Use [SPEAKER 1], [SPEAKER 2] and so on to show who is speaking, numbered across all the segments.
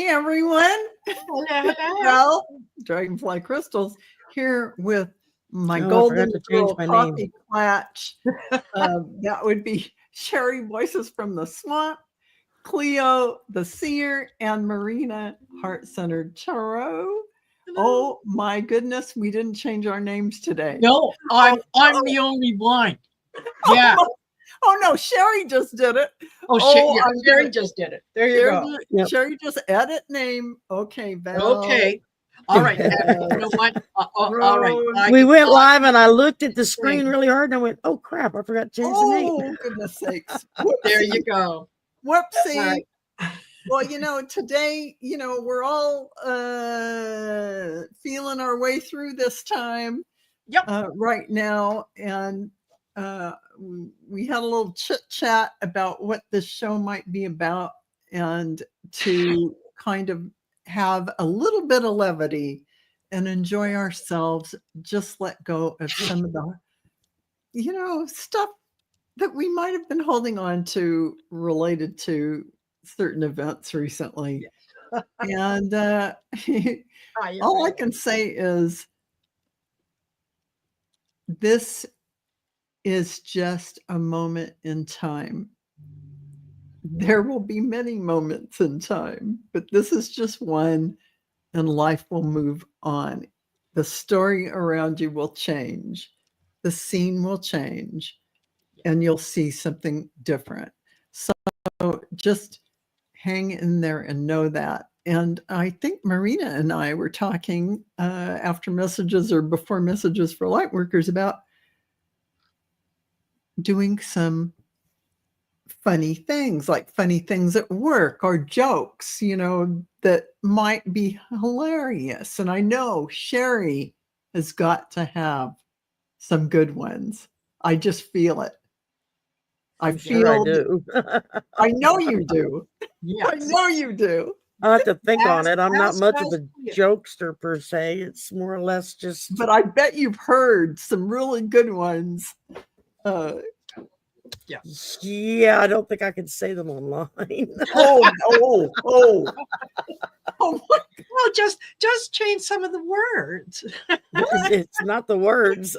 [SPEAKER 1] Hey everyone.
[SPEAKER 2] Hello, hello.
[SPEAKER 1] Well, Dragonfly Crystals here with my
[SPEAKER 3] I
[SPEAKER 1] golden
[SPEAKER 3] forgot to change
[SPEAKER 1] girl
[SPEAKER 3] my
[SPEAKER 1] coffee
[SPEAKER 3] name.
[SPEAKER 1] Clatch. That would be Shari Voices from the Swamp, Cleo the Seer, and Marina Heart-Centered Tarot. Oh my goodness, we didn't change our names today.
[SPEAKER 2] No, I'm the only blind. Yeah.
[SPEAKER 1] Oh no, Shari just did it.
[SPEAKER 2] Shari just did it. There you go.
[SPEAKER 3] Yep.
[SPEAKER 1] Shari just edit name. Okay, Val.
[SPEAKER 2] Okay. All right. You know what? All right.
[SPEAKER 3] We went live and I looked at the screen really hard and I went, oh crap, I forgot to change the name.
[SPEAKER 1] Oh, goodness sakes.
[SPEAKER 2] There you go.
[SPEAKER 1] Whoopsie.
[SPEAKER 2] Right.
[SPEAKER 1] Well, today, we're all feeling our way through this time right now. And we had a little chit chat about what this show might be about and to kind of have a little bit of levity and enjoy ourselves, just let go of some of the, stuff that we might have been holding on to related to certain events recently. And all I can say is this is just a moment in time. There will be many moments in time, but this is just one, and life will move on. The story around you will change. The scene will change, and you'll see something different. So just hang in there and know that. And I think Marina and I were talking after messages or before messages for Lightworkers about doing some funny things, like funny things at work or jokes, that might be hilarious. And I know Shari has got to have some good ones. I just feel it. I
[SPEAKER 3] do.
[SPEAKER 1] I know you do.
[SPEAKER 2] Yes.
[SPEAKER 1] I know you do.
[SPEAKER 3] I have to think on it. I'm not much of a jokester per se. It's more or less just.
[SPEAKER 1] But I bet you've heard some really good ones.
[SPEAKER 3] Yeah, I don't think I can say them online.
[SPEAKER 1] Oh.
[SPEAKER 2] Well, just change some of the words.
[SPEAKER 3] It's not the words.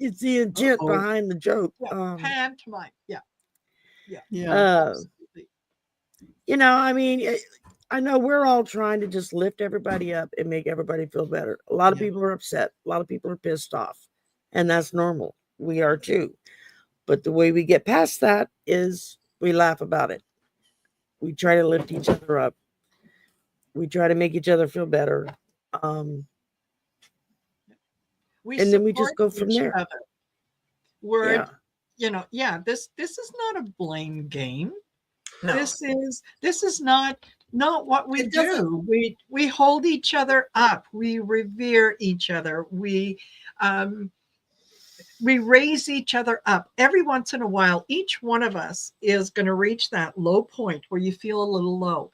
[SPEAKER 3] It's the intent behind the joke.
[SPEAKER 2] Pantomime.
[SPEAKER 1] Yeah.
[SPEAKER 3] I mean, I know we're all trying to just lift everybody up and make everybody feel better. A lot of people are upset. A lot of people are pissed off. And that's normal. We are too. But the way we get past that is we laugh about it. We try to lift each other up. We try to make each other feel better. And then we just go from there.
[SPEAKER 2] This is not a blame game. No. This is not what we do. We hold each other up. We revere each other. We raise each other up. Every once in a while, each one of us is going to reach that low point where you feel a little low.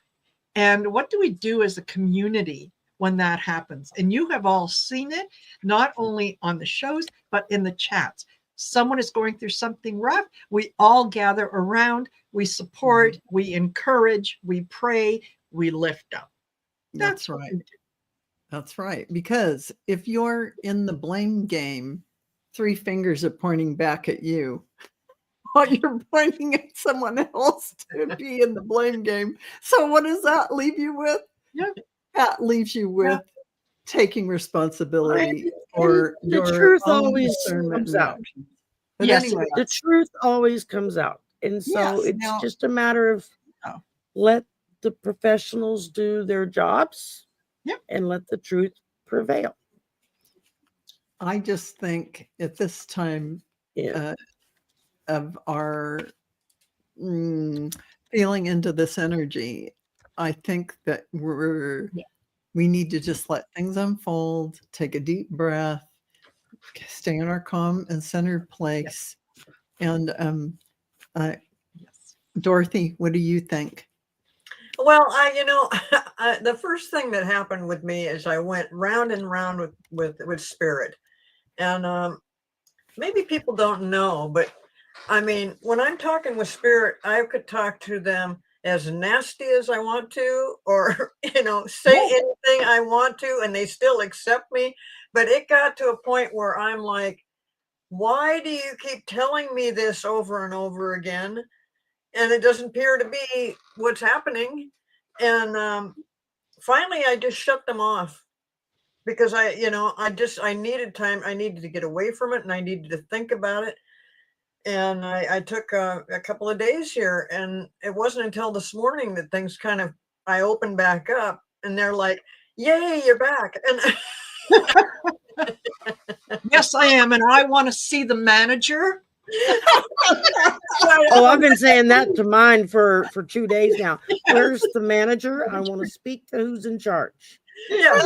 [SPEAKER 2] And what do we do as a community when that happens? And you have all seen it, not only on the shows, but in the chats. Someone is going through something rough. We all gather around, we support, we encourage, we pray, we lift up.
[SPEAKER 1] That's right. That's right. Because if you're in the blame game, 3 fingers are pointing back at you while you're pointing at someone else to be in the blame game. So what does that leave you with? That leaves you with taking responsibility for
[SPEAKER 3] the truth always comes out.
[SPEAKER 1] But anyway,
[SPEAKER 3] the truth always comes out. And so it's just a matter of let the professionals do their jobs and let the truth prevail.
[SPEAKER 1] I just think at this time of our feeling into this energy, I think that we need to just let things unfold, take a deep breath, stay in our calm and centered place. And Dorothy, what do you think?
[SPEAKER 4] Well, the first thing that happened with me is I went round and round with spirit. And maybe people don't know, but I mean, when I'm talking with spirit, I could talk to them as nasty as I want to, or, say anything I want to, and they still accept me. But it got to a point where I'm like, why do you keep telling me this over and over again? And it doesn't appear to be what's happening. And finally, I just shut them off because I needed time. I needed to get away from it, and I needed to think about it. And I took a couple of days here, and it wasn't until this morning that things I opened back up, and they're like, "Yay, you're back!" And
[SPEAKER 2] yes, I am, and I want to see the manager.
[SPEAKER 3] Oh, I've been saying that to mine for 2 days now. Where's the manager? I want to speak to who's in charge.
[SPEAKER 4] Yeah.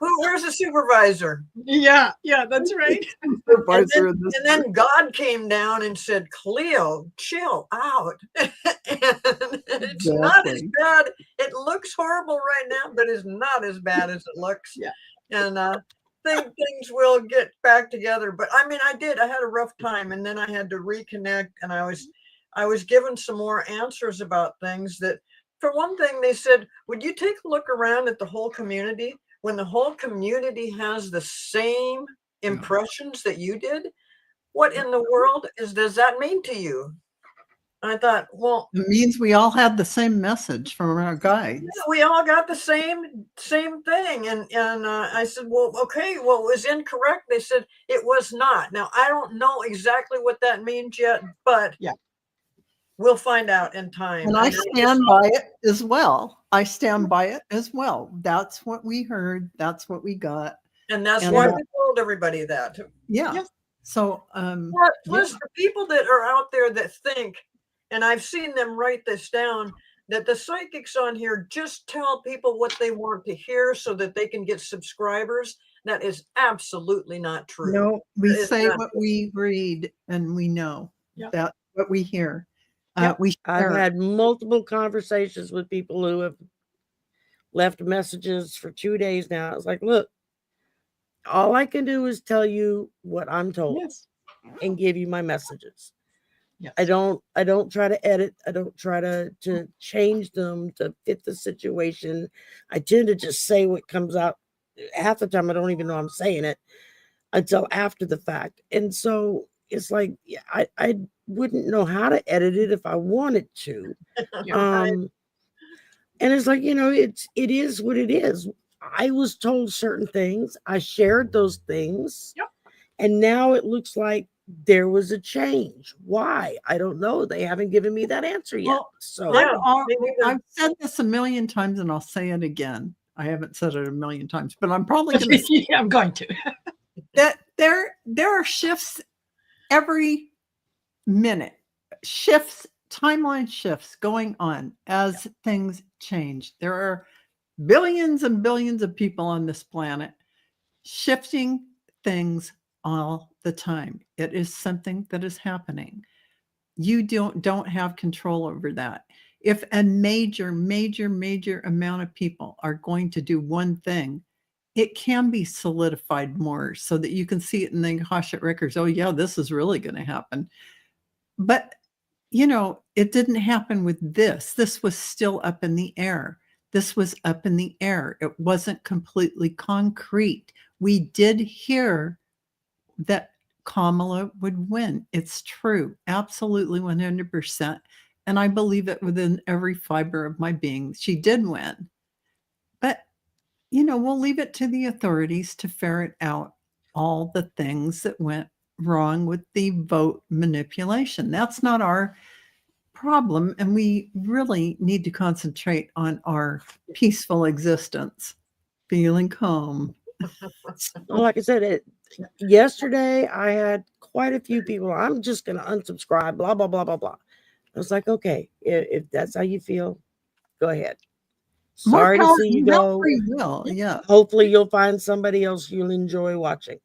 [SPEAKER 4] Where's the supervisor?
[SPEAKER 2] Yeah, that's right.
[SPEAKER 4] And then God came down and said, "Cleo, chill out." And it's not as bad. It looks horrible right now, but it's not as bad as it looks.
[SPEAKER 2] Yeah.
[SPEAKER 4] And things will get back together. But I mean, I had a rough time, and then I had to reconnect, and I was given some more answers about things that, for one thing, they said, would you take a look around at the whole community? When the whole community has the same impressions that you did, what in the world does that mean to you? And I thought, well,
[SPEAKER 1] it means we all had the same message from our guides.
[SPEAKER 4] Yeah, we all got the same thing. And I said, well, okay, well, it was incorrect. They said it was not. Now, I don't know exactly what that means yet, but we'll find out in time.
[SPEAKER 1] And I stand by it as well. I stand by it as well. That's what we heard. That's what we got.
[SPEAKER 4] And that's why we told everybody that.
[SPEAKER 1] Yeah. Yes. So,
[SPEAKER 4] plus the people that are out there that think, and I've seen them write this down, that the psychics on here just tell people what they want to hear so that they can get subscribers. That is absolutely not true.
[SPEAKER 1] No, we say what we read and we know. That's what we hear.
[SPEAKER 3] I've had multiple conversations with people who have left messages for 2 days now. It's like, look, all I can do is tell you what I'm told and give you my messages. Yes. I don't try to edit. I don't try to change them to fit the situation. I tend to just say what comes out. Half the time I don't even know I'm saying it until after the fact. And so it's like, I wouldn't know how to edit it if I wanted to. And it's like, it is what it is. I was told certain things. I shared those things. Yep. And now it looks like there was a change. Why? I don't know. They haven't given me that answer yet.
[SPEAKER 1] Well,
[SPEAKER 3] so
[SPEAKER 1] I've said this a million times and I'll say it again. I haven't said it a million times, but I'm probably going to.
[SPEAKER 2] I'm going to.
[SPEAKER 1] That there are shifts every minute, timeline shifts going on as things change. There are billions and billions of people on this planet shifting things all the time. It is something that is happening. You don't have control over that. If a major amount of people are going to do one thing, it can be solidified more so that you can see it in the Akashic records. Oh yeah, this is really going to happen. But it didn't happen with this. This was still up in the air. This was up in the air. It wasn't completely concrete. We did hear that Kamala would win. It's true. Absolutely 100%. And I believe it within every fiber of my being. She did win. But, we'll leave it to the authorities to ferret out all the things that went wrong with the vote manipulation. That's not our problem. And we really need to concentrate on our peaceful existence, feeling calm.
[SPEAKER 3] Well, like I said, yesterday I had quite a few people. I'm just going to unsubscribe, blah, blah, blah, blah, blah. I was like, okay, if that's how you feel, go ahead. Sorry to see you go.
[SPEAKER 1] Yeah.
[SPEAKER 3] Hopefully you'll find somebody else you'll enjoy watching.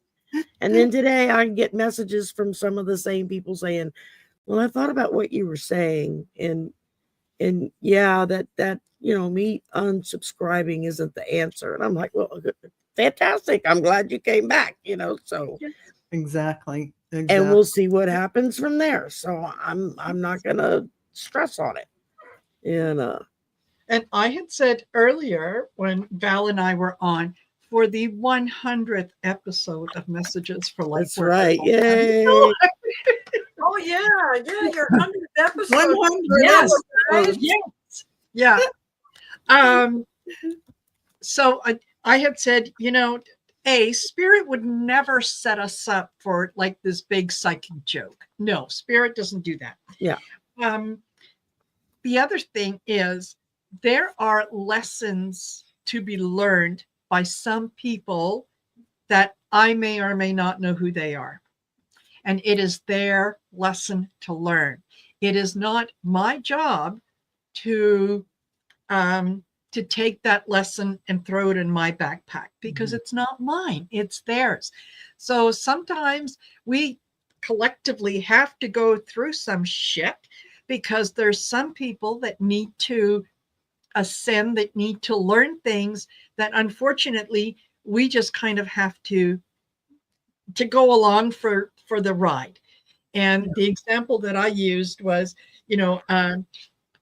[SPEAKER 3] And then today I get messages from some of the same people saying, well, I thought about what you were saying. And yeah, that me unsubscribing isn't the answer. And I'm like, well, fantastic. I'm glad you came back, so.
[SPEAKER 1] Exactly.
[SPEAKER 3] And we'll see what happens from there. So I'm not going to stress on it. You know.
[SPEAKER 2] And I had said earlier when Val and I were on for the 100th episode of Messages for Life.
[SPEAKER 3] That's right. Yay.
[SPEAKER 4] Oh yeah, your 100th episode.
[SPEAKER 1] 100
[SPEAKER 2] Yes,
[SPEAKER 1] episodes.
[SPEAKER 2] yes, yeah. So I had said, Spirit would never set us up for like this big psychic joke. No, Spirit doesn't do that.
[SPEAKER 3] Yeah.
[SPEAKER 2] The other thing is there are lessons to be learned by some people that I may or may not know who they are. And it is their lesson to learn. It is not my job to take that lesson and throw it in my backpack because it's not mine, it's theirs. So sometimes we collectively have to go through some shit because there's some people that need to ascend, that need to learn things that unfortunately we just kind of have to go along for the ride. And the example that I used was,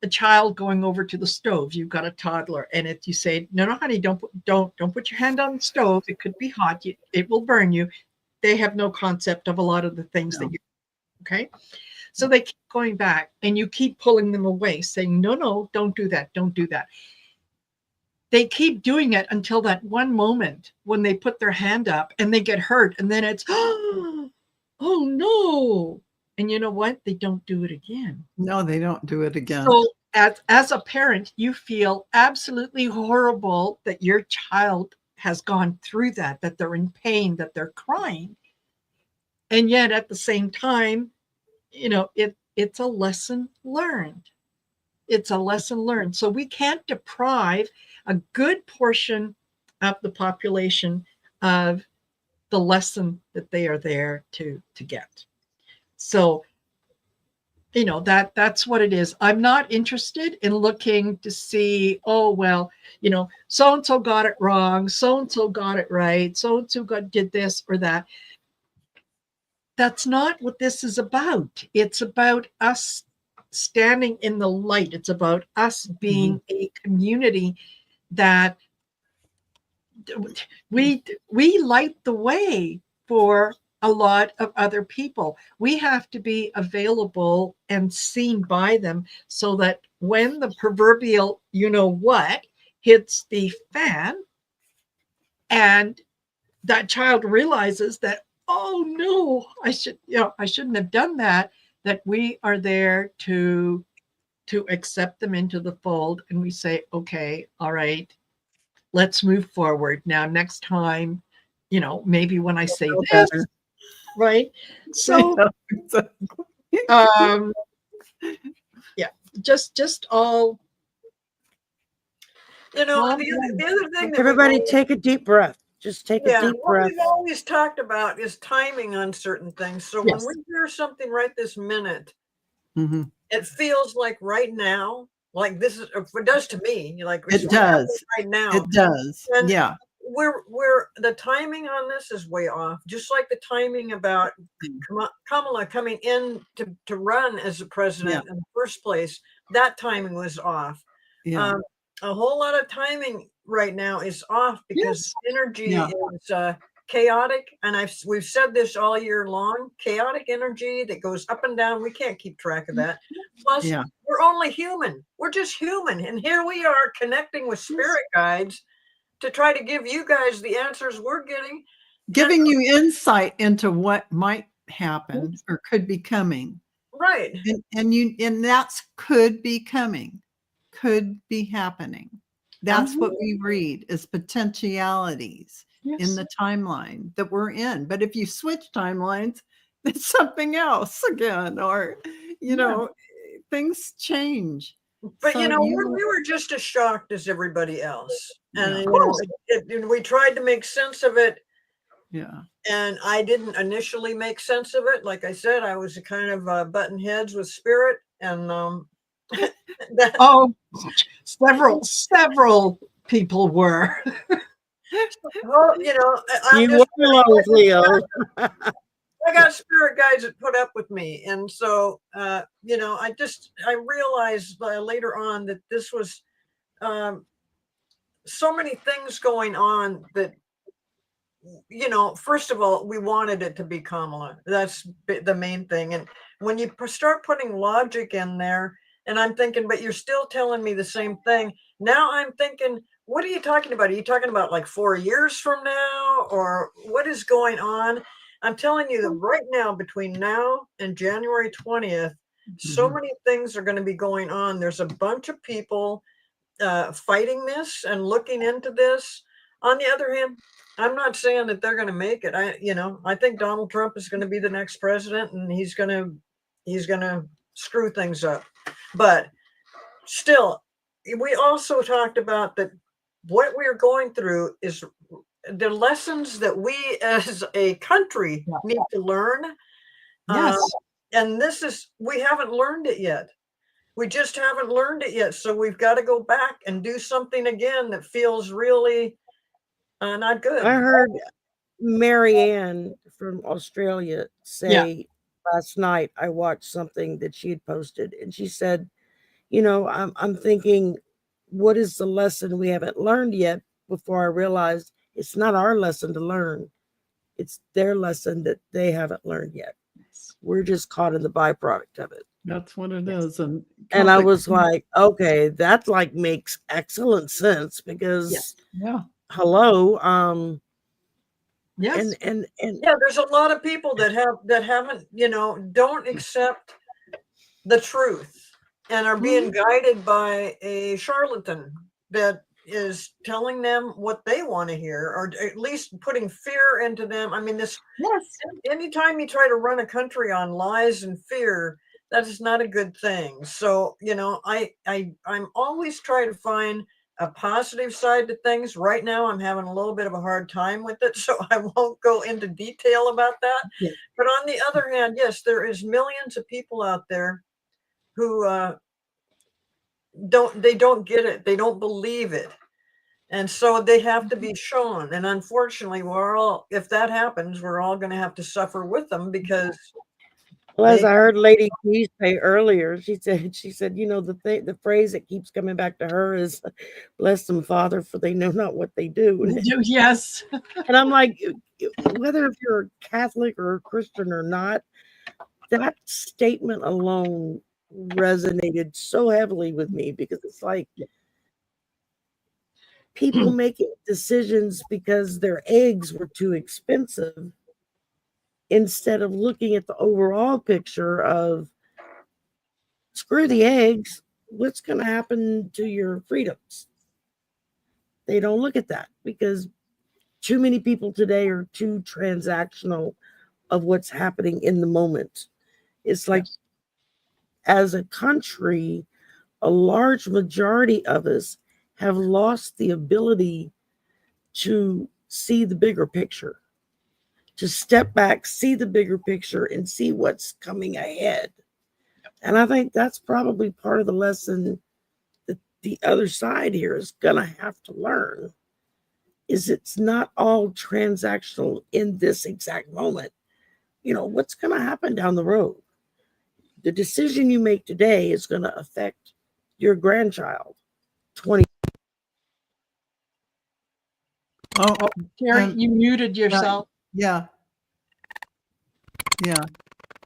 [SPEAKER 2] a child going over to the stove. You've got a toddler, and if you say, "No, honey, don't put your hand on the stove. It could be hot. It will burn you." They have no concept of a lot of the things that you. Okay, so they keep going back, and you keep pulling them away, saying, "No, don't do that. Don't do that." They keep doing it until that one moment when they put their hand up and they get hurt, and then it's, oh no. And you know what? They don't do it again.
[SPEAKER 1] No, they don't do it again.
[SPEAKER 2] So as a parent, you feel absolutely horrible that your child has gone through that they're in pain, that they're crying. And yet at the same time, it's a lesson learned. It's a lesson learned. So we can't deprive a good portion of the population of the lesson that they are there to get. So, that's what it is. I'm not interested in looking to see, so-and-so got it wrong, so-and-so got it right, so-and-so did this or that. That's not what this is about. It's about us standing in the light. It's about us being a community that we light the way for a lot of other people. We have to be available and seen by them so that when the proverbial what hits the fan and that child realizes that, oh no, I shouldn't have done that we are there to accept them into the fold, and we say, okay, all right, let's move forward. Now next time, maybe when I say this, right? So just all
[SPEAKER 4] the other thing,
[SPEAKER 3] everybody take a deep breath. Just take a deep breath.
[SPEAKER 4] What we've always talked about is timing on certain things. So when we hear something right this minute, it feels like right now, like this is, it does to me, like
[SPEAKER 1] it does
[SPEAKER 4] right now.
[SPEAKER 1] It does. And yeah.
[SPEAKER 4] We're the timing on this is way off. Just like the timing about Kamala coming in to run as the president in the first place, that timing was off.
[SPEAKER 1] Yeah.
[SPEAKER 4] A whole lot of timing right now is off because energy is chaotic, and we've said this all year long. Chaotic energy that goes up and down. We can't keep track of that. Plus, we're only human. We're just human, and here we are connecting with spirit guides to try to give you guys the answers we're getting,
[SPEAKER 1] giving you insight into what might happen or could be coming.
[SPEAKER 4] Right.
[SPEAKER 1] And that's could be coming, could be happening. That's what we read is potentialities in the timeline that we're in. But if you switch timelines, it's something else again, or, things change.
[SPEAKER 4] But, we were just as shocked as everybody else. And, we tried to make sense of it.
[SPEAKER 1] Yeah.
[SPEAKER 4] And I didn't initially make sense of it. Like I said, I was kind of button heads with spirit. And
[SPEAKER 2] several people were.
[SPEAKER 3] You were alone, Cleo.
[SPEAKER 4] I got spirit guides that put up with me. And so, you know, I realized later on that this was so many things going on that, you know, first of all, we wanted it to be Kamala. That's the main thing. And when you start putting logic in there, and I'm thinking, but you're still telling me the same thing. Now I'm thinking, what are you talking about? Are you talking about like 4 years from now, or what is going on? I'm telling you that right now, between now and January 20th, so many things are going to be going on. There's a bunch of people fighting this and looking into this. On the other hand, I'm not saying that they're going to make it. I think Donald Trump is going to be the next president, and he's going to screw things up. But still, we also talked about that what we're going through is the lessons that we as a country need to learn.
[SPEAKER 2] Yes.
[SPEAKER 4] And we haven't learned it yet. We just haven't learned it yet. So we've got to go back and do something again that feels really not good.
[SPEAKER 3] I heard Marianne from Australia say last night, I watched something that she had posted, and she said, you know, I'm thinking, what is the lesson we haven't learned yet? Before I realized it's not our lesson to learn. It's their lesson that they haven't learned yet. We're just caught in the byproduct of it.
[SPEAKER 1] That's what it is. And
[SPEAKER 3] I was like, okay, that like makes excellent sense because hello.
[SPEAKER 2] Yes.
[SPEAKER 3] And
[SPEAKER 4] yeah, there's a lot of people that haven't, you know, don't accept the truth and are being guided by a charlatan that is telling them what they want to hear, or at least putting fear into them. I mean, anytime you try to run a country on lies and fear, that is not a good thing. So, you know, I'm always trying to find a positive side to things. Right now, I'm having a little bit of a hard time with it, so I won't go into detail about that. But on the other hand, yes, there is millions of people out there who don't get it. They don't believe it. And so they have to be shown. And unfortunately, if that happens, we're all going to have to suffer with them because.
[SPEAKER 3] Well, as I heard Lady P say earlier, she said, you know, the phrase that keeps coming back to her is, bless them, Father, for they know not what they do.
[SPEAKER 2] Yes.
[SPEAKER 3] And I'm like, whether if you're a Catholic or a Christian or not, that statement alone resonated so heavily with me, because it's like people making decisions because their eggs were too expensive, instead of looking at the overall picture of, screw the eggs, what's going to happen to your freedoms? They don't look at that because too many people today are too transactional of what's happening in the moment. It's like, as a country, a large majority of us have lost the ability to see the bigger picture, to step back, see the bigger picture, and see what's coming ahead. And I think that's probably part of the lesson that the other side here is going to have to learn, is it's not all transactional in this exact moment. You know, what's going to happen down the road? The decision you make today is going to affect your grandchild 20.
[SPEAKER 2] Oh, Shari, you muted yourself.
[SPEAKER 1] Yeah.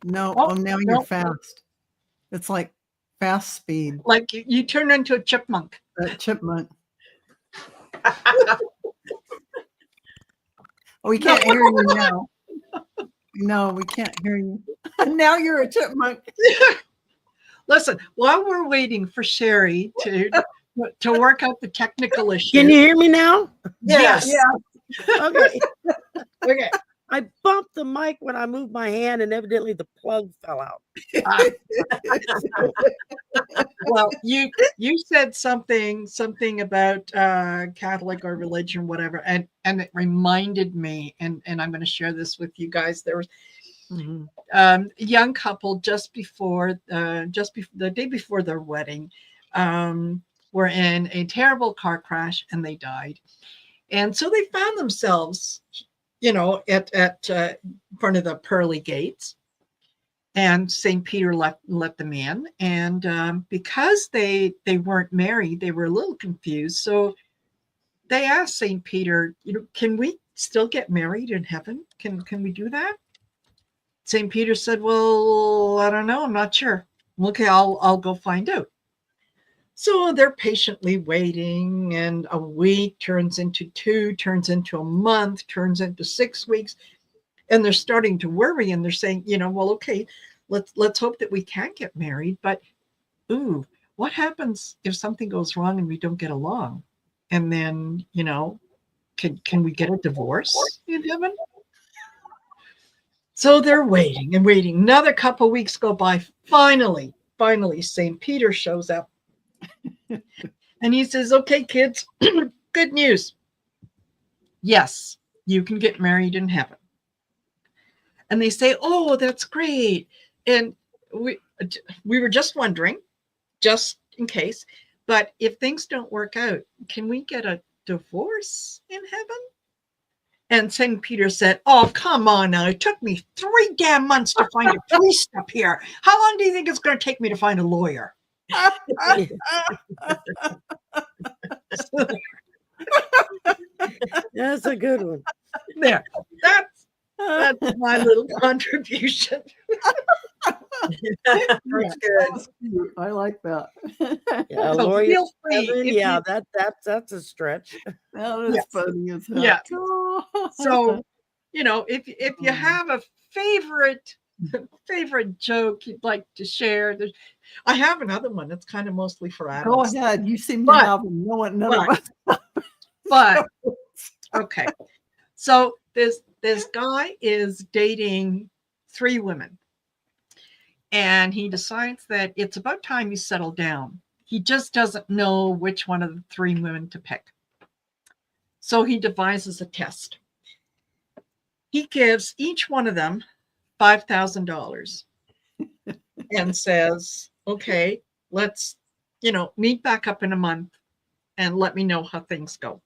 [SPEAKER 1] No. Oh, now you're fast. It's like fast speed.
[SPEAKER 2] Like you turn into a chipmunk.
[SPEAKER 1] Chipmunk. Oh, we can't hear you now. No, we can't hear you. Now you're a chipmunk.
[SPEAKER 2] Listen, while we're waiting for Shari to work out the technical issues.
[SPEAKER 3] Can you hear me now?
[SPEAKER 2] Yes.
[SPEAKER 3] Okay. Okay. I bumped the mic when I moved my hand, and evidently the plug fell out.
[SPEAKER 2] Well, you said something about Catholic or religion, whatever, and it reminded me, and I'm going to share this with you guys. There was a young couple just before the day before their wedding, were in a terrible car crash and they died, and so they found themselves, at front of the pearly gates. And St. Peter let them in. And because they weren't married, they were a little confused. So they asked St. Peter, can we still get married in heaven? Can we do that? St. Peter said, well, I don't know. I'm not sure. Okay, I'll go find out. So they're patiently waiting, and a week turns into 2, turns into a month, turns into 6 weeks. And they're starting to worry, and they're saying, well, okay, let's hope that we can get married. But, what happens if something goes wrong and we don't get along? And then, can we get a divorce in heaven? So they're waiting and waiting. Another couple of weeks go by. Finally, St. Peter shows up. And he says, okay, kids, good news. Yes, you can get married in heaven. And they say, oh, that's great. And we were just wondering, just in case, but if things don't work out, can we get a divorce in heaven? And St. Peter said, oh, come on now. It took me 3 damn months to find a priest up here. How long do you think it's going to take me to find a lawyer?
[SPEAKER 3] That's a good one.
[SPEAKER 2] There. That's my little contribution.
[SPEAKER 4] That's good.
[SPEAKER 1] I like that.
[SPEAKER 3] Yeah,
[SPEAKER 2] So
[SPEAKER 3] lawyer,
[SPEAKER 2] feel free.
[SPEAKER 3] yeah, that's a stretch.
[SPEAKER 1] That is funny as heck.
[SPEAKER 2] Yeah. So, if you have a favorite joke you'd like to share, I have another one that's kind of mostly for adults.
[SPEAKER 1] Go ahead. You seem to have them. None of us.
[SPEAKER 2] But okay. So this guy is dating 3 women. And he decides that it's about time he settled down. He just doesn't know which one of the 3 women to pick. So he devises a test. He gives each one of them $5,000 and says, okay, let's, meet back up in a month and let me know how things go.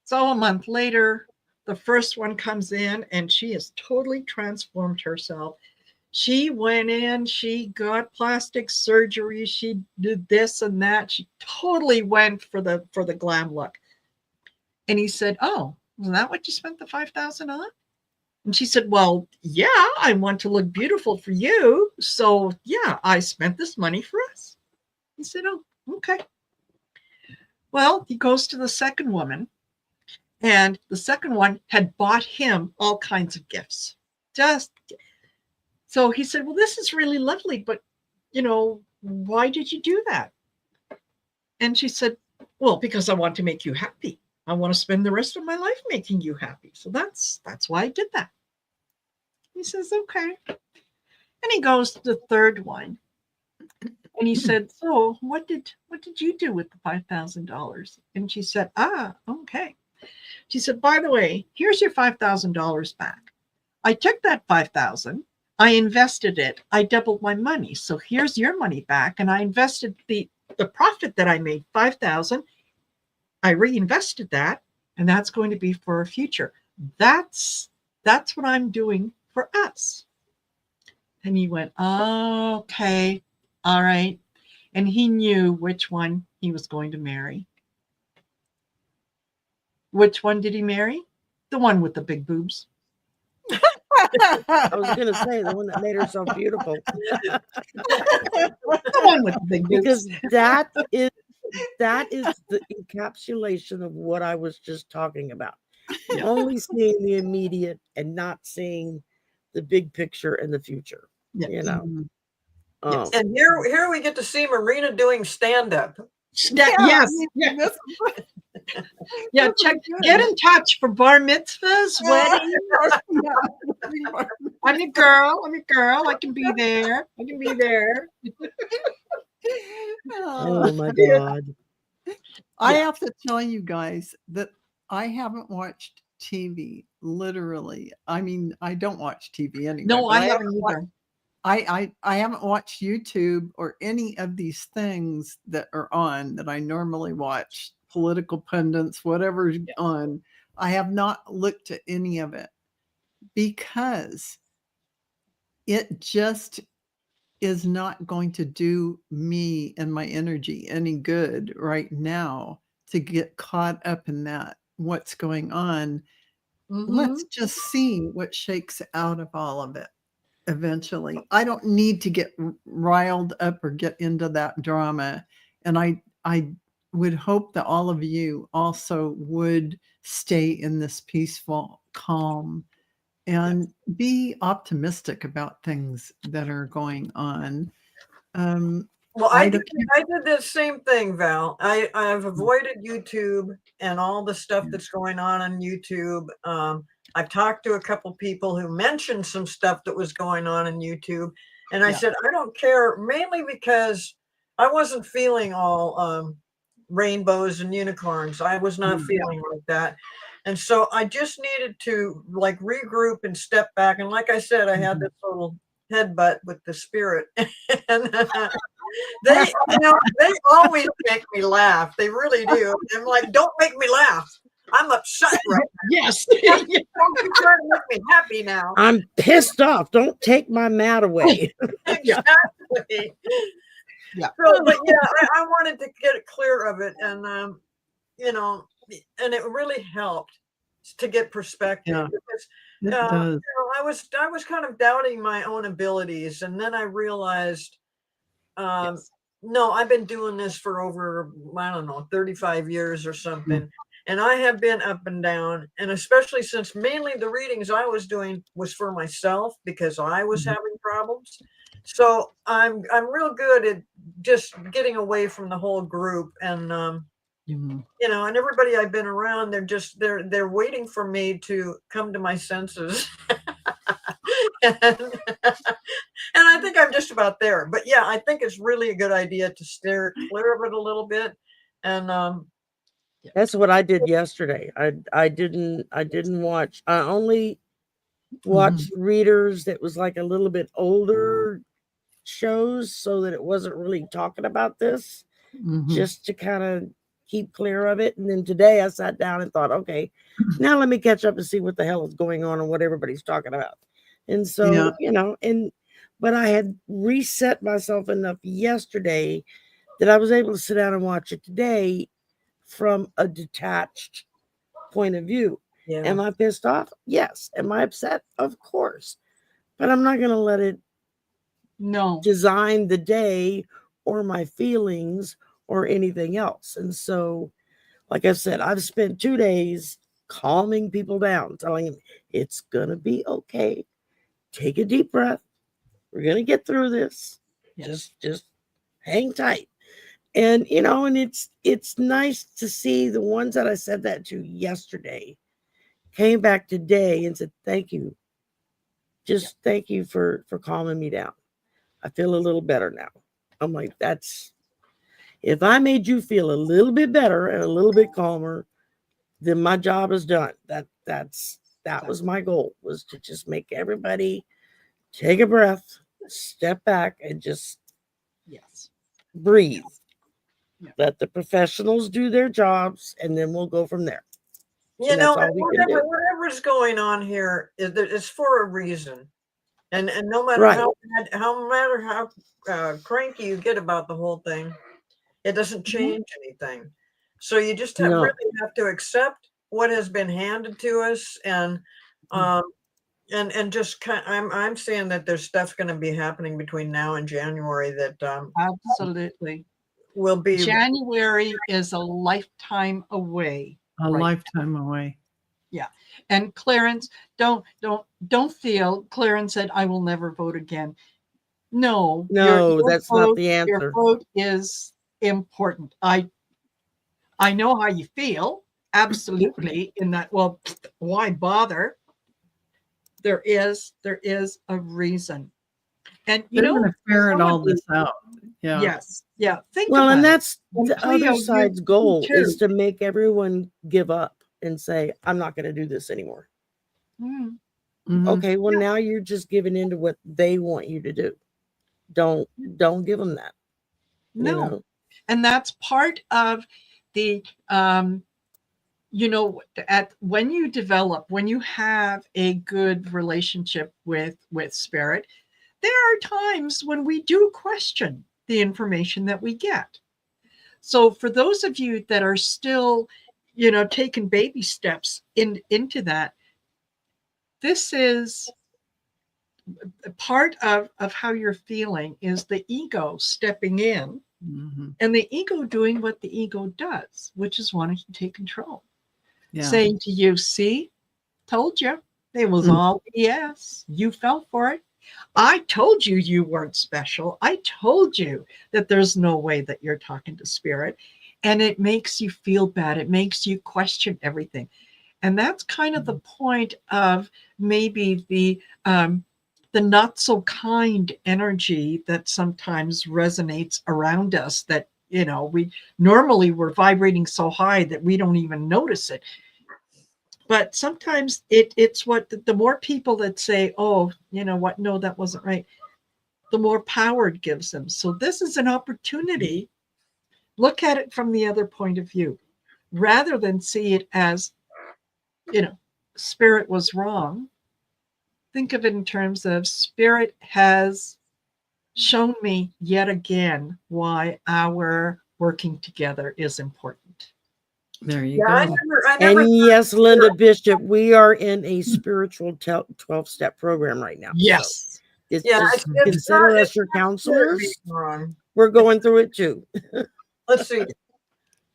[SPEAKER 2] So a month later, the first one comes in and she has totally transformed herself. She went in, she got plastic surgery, she did this and that. She totally went for the glam look. And he said, oh, is that what you spent the $5,000 on? And she said, well, yeah, I want to look beautiful for you. So yeah, I spent this money for us. He said, oh, okay. Well, he goes to the second woman, and the second one had bought him all kinds of gifts. So he said, well, this is really lovely, but, why did you do that? And she said, well, because I want to make you happy. I want to spend the rest of my life making you happy. So that's why I did that. He says, okay. And he goes to the third one. And he said, so what did you do with the $5,000? And she said, okay. She said, by the way, here's your $5,000 back. I took that $5,000. I invested it. I doubled my money. So here's your money back. And I invested the profit that I made, $5,000. I reinvested that, and that's going to be for a future. That's what I'm doing for us. And he went, oh, okay, all right. And he knew which one he was going to marry. Which one did he marry? The one with the big boobs.
[SPEAKER 3] I was going to say the one that made her so beautiful.
[SPEAKER 2] The one with the big boobs.
[SPEAKER 3] Because that is the encapsulation of what I was just talking about.
[SPEAKER 2] Yeah.
[SPEAKER 3] Only seeing the immediate and not seeing the big picture and the future.
[SPEAKER 2] Yeah.
[SPEAKER 3] Yes.
[SPEAKER 4] And here we get to see Marina doing stand-up.
[SPEAKER 2] Yes. Yeah, get in touch for bar mitzvahs, weddings. I'm a girl. I can be there.
[SPEAKER 3] Oh my God.
[SPEAKER 1] I have to tell you guys that I haven't watched TV, literally. I mean, I don't watch TV anyway.
[SPEAKER 2] No, I haven't either.
[SPEAKER 1] I haven't watched YouTube or any of these things that are on that I normally watch, political pundits, whatever's on. I have not looked at any of it because it just is not going to do me and my energy any good right now to get caught up in that, what's going on. Let's just see what shakes out of all of it eventually. I don't need to get riled up or get into that drama. And I would hope that all of you also would stay in this peaceful calm and be optimistic about things that are going on.
[SPEAKER 4] Well, I did the same thing, Val. I've avoided YouTube and all the stuff that's going on YouTube. I've talked to a couple people who mentioned some stuff that was going on in YouTube. And I said, I don't care, mainly because I wasn't feeling all rainbows and unicorns. I was not feeling like that. And so I just needed to like regroup and step back. And like I said, I had this little headbutt with the spirit. And they, they always make me laugh. They really do. I'm like, don't make me laugh. I'm upset right now.
[SPEAKER 3] Yes.
[SPEAKER 4] Don't you try to make me happy now.
[SPEAKER 3] I'm pissed off. Don't take my mad away.
[SPEAKER 4] Exactly.
[SPEAKER 2] Yeah.
[SPEAKER 4] So, but I wanted to get it clear of it, and and it really helped to get perspective because I was kind of doubting my own abilities, and then I realized, no, I've been doing this for over, I don't know, 35 years or something. And I have been up and down, and especially since mainly the readings I was doing was for myself because I was having problems. So I'm real good at just getting away from the whole group, and and everybody I've been around, they're waiting for me to come to my senses. and I think I'm just about there. But yeah, I think it's really a good idea to steer clear of it a little bit. And
[SPEAKER 3] that's what I did yesterday. I didn't watch. I only watched readers that was like a little bit older shows so that it wasn't really talking about this, just to kind of keep clear of it. And then today I sat down and thought, okay, now let me catch up and see what the hell is going on and what everybody's talking about. And so, but I had reset myself enough yesterday that I was able to sit down and watch it today from a detached point of view. Am I pissed off? Yes. Am I upset? Of course. But I'm not going to let it design the day or my feelings or anything else. And so, like I said, I've spent 2 days calming people down, telling them it's going to be okay. Take a deep breath. We're going to get through this. Just hang tight. And, and it's nice to see the ones that I said that to yesterday came back today and said, thank you. Just thank you for calming me down. I feel a little better now. I'm like, if I made you feel a little bit better and a little bit calmer, then my job is done. That was my goal, was to just make everybody take a breath, step back, and just breathe. Let the professionals do their jobs, and then we'll go from there.
[SPEAKER 4] Whatever's going on here is for a reason, and no matter how cranky you get about the whole thing, it doesn't change anything. So you just really have to accept what has been handed to us, and just I'm saying that there's stuff going to be happening between now and January that
[SPEAKER 2] absolutely
[SPEAKER 4] will be.
[SPEAKER 2] January is a lifetime away.
[SPEAKER 1] Lifetime away.
[SPEAKER 2] Yeah. And Clarence, don't feel. Clarence said, I will never vote again. No,
[SPEAKER 3] that's not the answer.
[SPEAKER 2] Your vote is important. I know how you feel. Absolutely. In that, well, why bother? There is a reason. And
[SPEAKER 1] they're going to ferret all this out. Yeah.
[SPEAKER 2] Yes. Yeah.
[SPEAKER 3] And that's the other side's goal, is to make everyone give up and say, I'm not going to do this anymore. Okay, well, now you're just giving in to what they want you to do. Don't give them that.
[SPEAKER 2] No. And that's part of the you know, when you have a good relationship with spirit, there are times when we do question the information that we get. So for those of you that are still, you know, taking baby steps into that, this is part of how you're feeling, is the ego stepping in, and the ego doing what the ego does, which is wanting to take control. Saying to you, see, told you, it was all BS. You fell for it. I told you you weren't special. I told you that there's no way that you're talking to spirit. And it makes you feel bad. It makes you question everything. And that's kind of the point of maybe the not so kind energy that sometimes resonates around us, that, you know, we're vibrating so high that we don't even notice it. But sometimes it's what the more people that say, oh, you know what, no, that wasn't right, the more power it gives them. So this is an opportunity. Look at it from the other point of view, rather than see it as, you know, spirit was wrong. Think of it in terms of spirit has shown me yet again why our working together is important.
[SPEAKER 1] There you go.
[SPEAKER 4] I never
[SPEAKER 3] And yes, Linda Bishop, we are in a spiritual 12-step program right now.
[SPEAKER 2] Yes.
[SPEAKER 3] So just consider us your counselors. We're going through it too.
[SPEAKER 4] Let's see.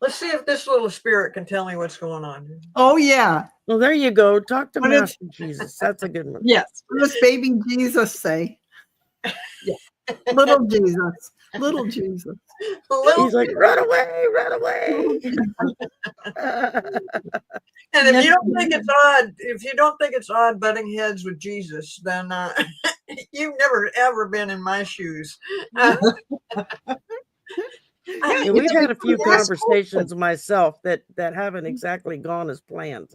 [SPEAKER 4] Let's see if this little spirit can tell me what's going on.
[SPEAKER 1] Oh, yeah.
[SPEAKER 3] Well, there you go. Talk to Master Jesus. That's a good one.
[SPEAKER 2] Yes.
[SPEAKER 1] What does baby Jesus say? Little Jesus. Little Jesus.
[SPEAKER 3] He's like, run away, run away.
[SPEAKER 4] And if you don't think it's odd butting heads with Jesus, then you've never ever been in my shoes.
[SPEAKER 3] Yeah, we've had a few conversations myself that haven't exactly gone as planned.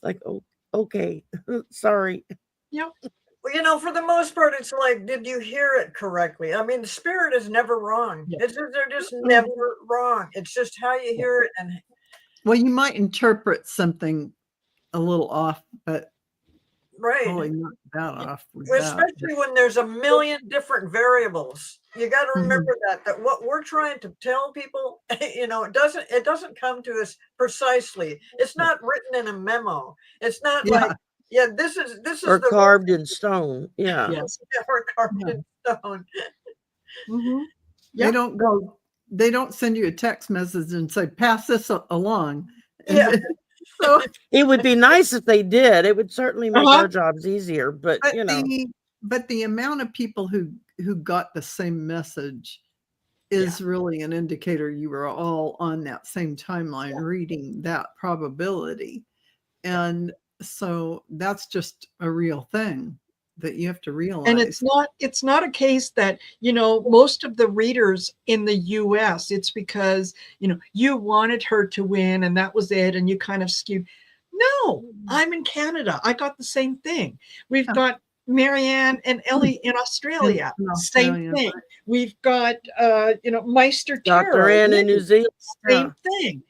[SPEAKER 3] Like, oh, okay, sorry.
[SPEAKER 4] Yep. Well, you know, for the most part, it's like, did you hear it correctly? I mean, the spirit is never wrong. They're just never wrong. It's just how you hear it. And
[SPEAKER 1] well, you might interpret something a little off, but probably not that off.
[SPEAKER 4] Especially when there's a million different variables. You got to remember that what we're trying to tell people, you know, it doesn't come to us precisely. It's not written in a memo. It's not like, this is
[SPEAKER 3] or carved in stone. Yeah.
[SPEAKER 2] Yes.
[SPEAKER 4] Or carved in stone.
[SPEAKER 1] They don't send you a text message and say, pass this along.
[SPEAKER 4] Yeah.
[SPEAKER 1] So
[SPEAKER 3] it would be nice if they did. It would certainly make our jobs easier. But you know,
[SPEAKER 1] but the amount of people who got the same message is really an indicator you were all on that same timeline reading that probability. And so that's just a real thing that you have to realize.
[SPEAKER 2] And it's not a case that, you know, most of the readers in the US, it's because, you know, you wanted her to win and that was it, and you kind of skewed. No, I'm in Canada. I got the same thing. We've got Marianne and Ellie in Australia. Same thing. We've got you know, Meister
[SPEAKER 3] Dr. Ann in New Zealand.
[SPEAKER 2] Same thing.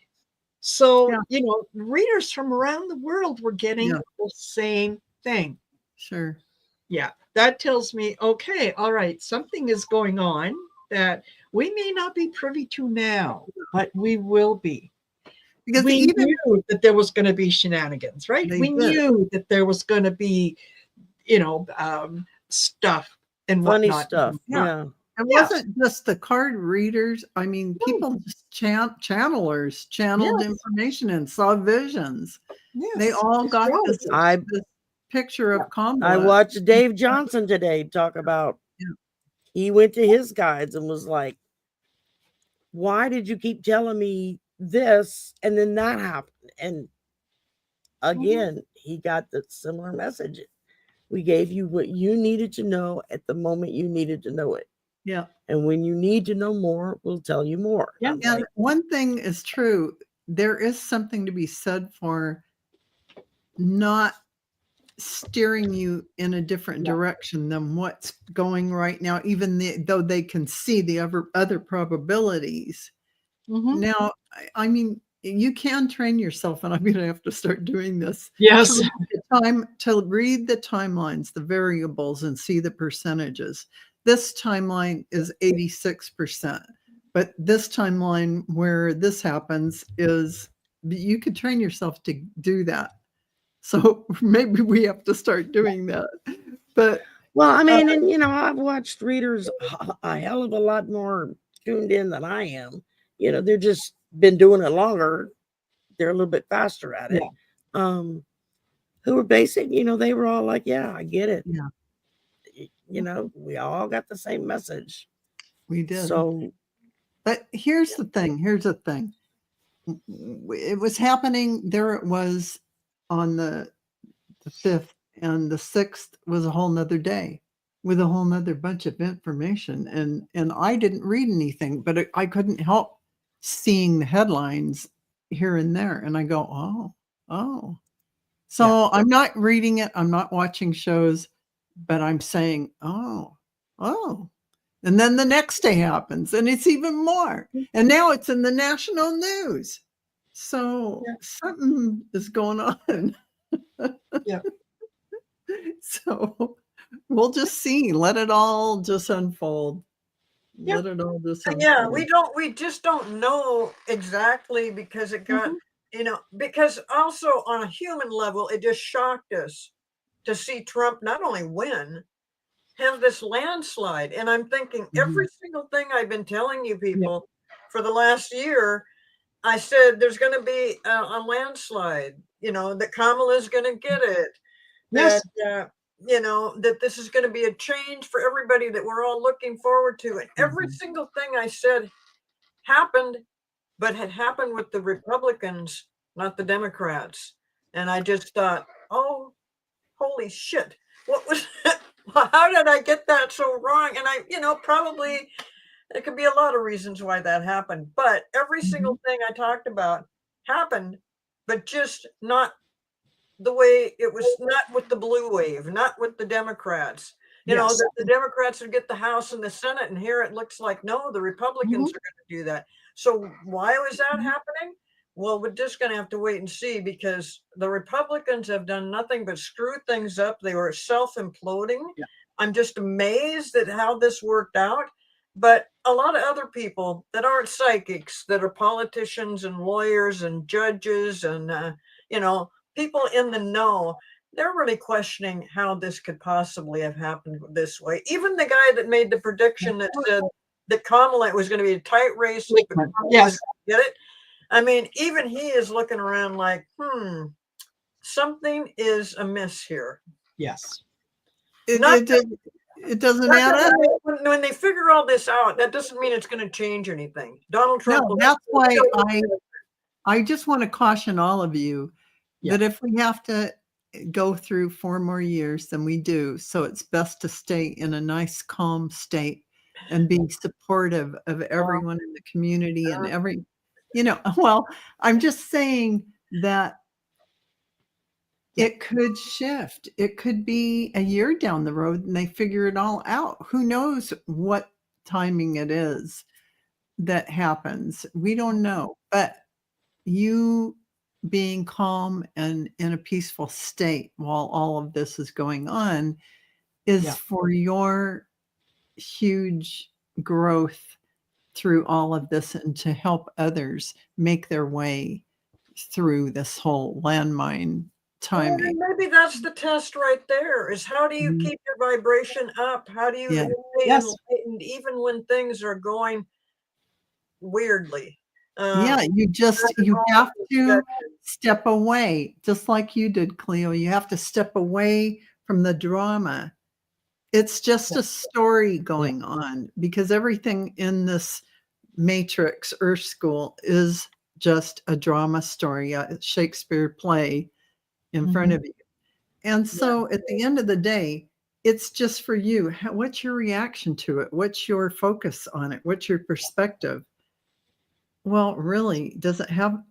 [SPEAKER 2] So, you know, readers from around the world were getting the same thing.
[SPEAKER 1] Sure.
[SPEAKER 2] Yeah, that tells me, okay, all right, something is going on that we may not be privy to now, but we will be. Because we knew that there was going to be shenanigans, right? We knew that there was going to be, you know, stuff and
[SPEAKER 3] funny
[SPEAKER 2] whatnot.
[SPEAKER 3] Stuff. Yeah.
[SPEAKER 1] It wasn't just the card readers. I mean, people just channelers channeled information and saw visions. They all got this picture of Kamala.
[SPEAKER 3] I watched Dave Johnson today talk about he went to his guides and was like, why did you keep telling me this and then that happened? And again, he got the similar message. We gave you what you needed to know at the moment you needed to know it.
[SPEAKER 1] Yeah.
[SPEAKER 3] And when you need to know more, we'll tell you more.
[SPEAKER 1] Yeah. And one thing is true. There is something to be said for not steering you in a different direction than what's going right now, even though they can see the other probabilities. Now, I mean, you can train yourself, and I'm going to have to start doing this.
[SPEAKER 2] Yes.
[SPEAKER 1] To read the timelines, the variables, and see the percentages. This timeline is 86%, but this timeline where this happens is, you could train yourself to do that. So maybe we have to start doing that. But
[SPEAKER 3] well, I mean, and you know, I've watched readers a hell of a lot more tuned in than I am. You know, they're just been doing it longer. They're a little bit faster at it. Who were basic, you know, they were all like, yeah, I get it.
[SPEAKER 1] Yeah.
[SPEAKER 3] You know, we all got the same message.
[SPEAKER 1] We did.
[SPEAKER 3] So,
[SPEAKER 1] but here's the thing. It was happening. There it was on the 5th, and the 6th was a whole nother day with a whole nother bunch of information. And I didn't read anything, but I couldn't help seeing the headlines here and there. And I go, oh. So I'm not reading it. I'm not watching shows, but I'm saying, oh. And then the next day happens, and it's even more. And now it's in the national news. So something is going on.
[SPEAKER 2] Yeah.
[SPEAKER 1] So we'll just see. Let it all just unfold.
[SPEAKER 2] Yeah.
[SPEAKER 1] Let it all just unfold.
[SPEAKER 4] Yeah, we just don't know exactly, because it got, you know, because also on a human level, it just shocked us to see Trump not only win, have this landslide. And I'm thinking every single thing I've been telling you people for the last year, I said there's going to be a landslide, you know, that Kamala's going to get it.
[SPEAKER 2] Yes.
[SPEAKER 4] That, you know, that this is going to be a change for everybody that we're all looking forward to. And every single thing I said happened, but had happened with the Republicans, not the Democrats. And I just thought, oh, holy shit. What was that? How did I get that so wrong? And I, you know, probably there could be a lot of reasons why that happened, but every single thing I talked about happened, but just not the way it was, not with the blue wave, not with the Democrats. You know, that the Democrats would get the House and the Senate, and here it looks like, no, the Republicans are going to do that. So why was that happening? Well, we're just going to have to wait and see, because the Republicans have done nothing but screw things up. They were self-imploding. I'm just amazed at how this worked out. But a lot of other people that aren't psychics, that are politicians and lawyers and judges and, you know, people in the know, they're really questioning how this could possibly have happened this way. Even the guy that made the prediction that said that Kamala was going to be a tight race, get it? I mean, even he is looking around like, something is amiss here.
[SPEAKER 2] Yes.
[SPEAKER 1] It doesn't add up.
[SPEAKER 4] When they figure all this out, that doesn't mean it's going to change anything. Donald Trump.
[SPEAKER 1] No, that's why I just want to caution all of you that if we have to go through 4 more years than we do, so it's best to stay in a nice, calm state and be supportive of everyone in the community and every, you know, well, I'm just saying that it could shift. It could be a year down the road and they figure it all out. Who knows what timing it is that happens? We don't know. But you being calm and in a peaceful state while all of this is going on is for your huge growth through all of this, and to help others make their way through this whole landmine timing.
[SPEAKER 4] Well, maybe that's the test right there, is how do you keep your vibration up? How do you stay enlightened even when things are going weirdly?
[SPEAKER 1] You have to step away, just like you did, Cleo. You have to step away from the drama. It's just a story going on, because everything in this Matrix Earth School is just a drama story, a Shakespeare play in front of you. And so at the end of the day, it's just for you. What's your reaction to it? What's your focus on it? What's your perspective? Well, really, does it have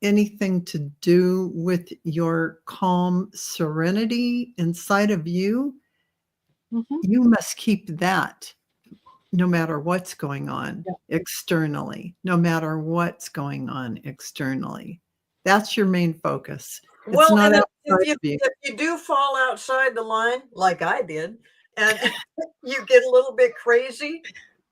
[SPEAKER 1] anything to do with your calm serenity inside of you? You must keep that no matter what's going on externally, no matter what's going on externally. That's your main focus. It's
[SPEAKER 4] Well,
[SPEAKER 1] not
[SPEAKER 4] and
[SPEAKER 1] outside of you.
[SPEAKER 4] if you do fall outside the line, like I did, and you get a little bit crazy,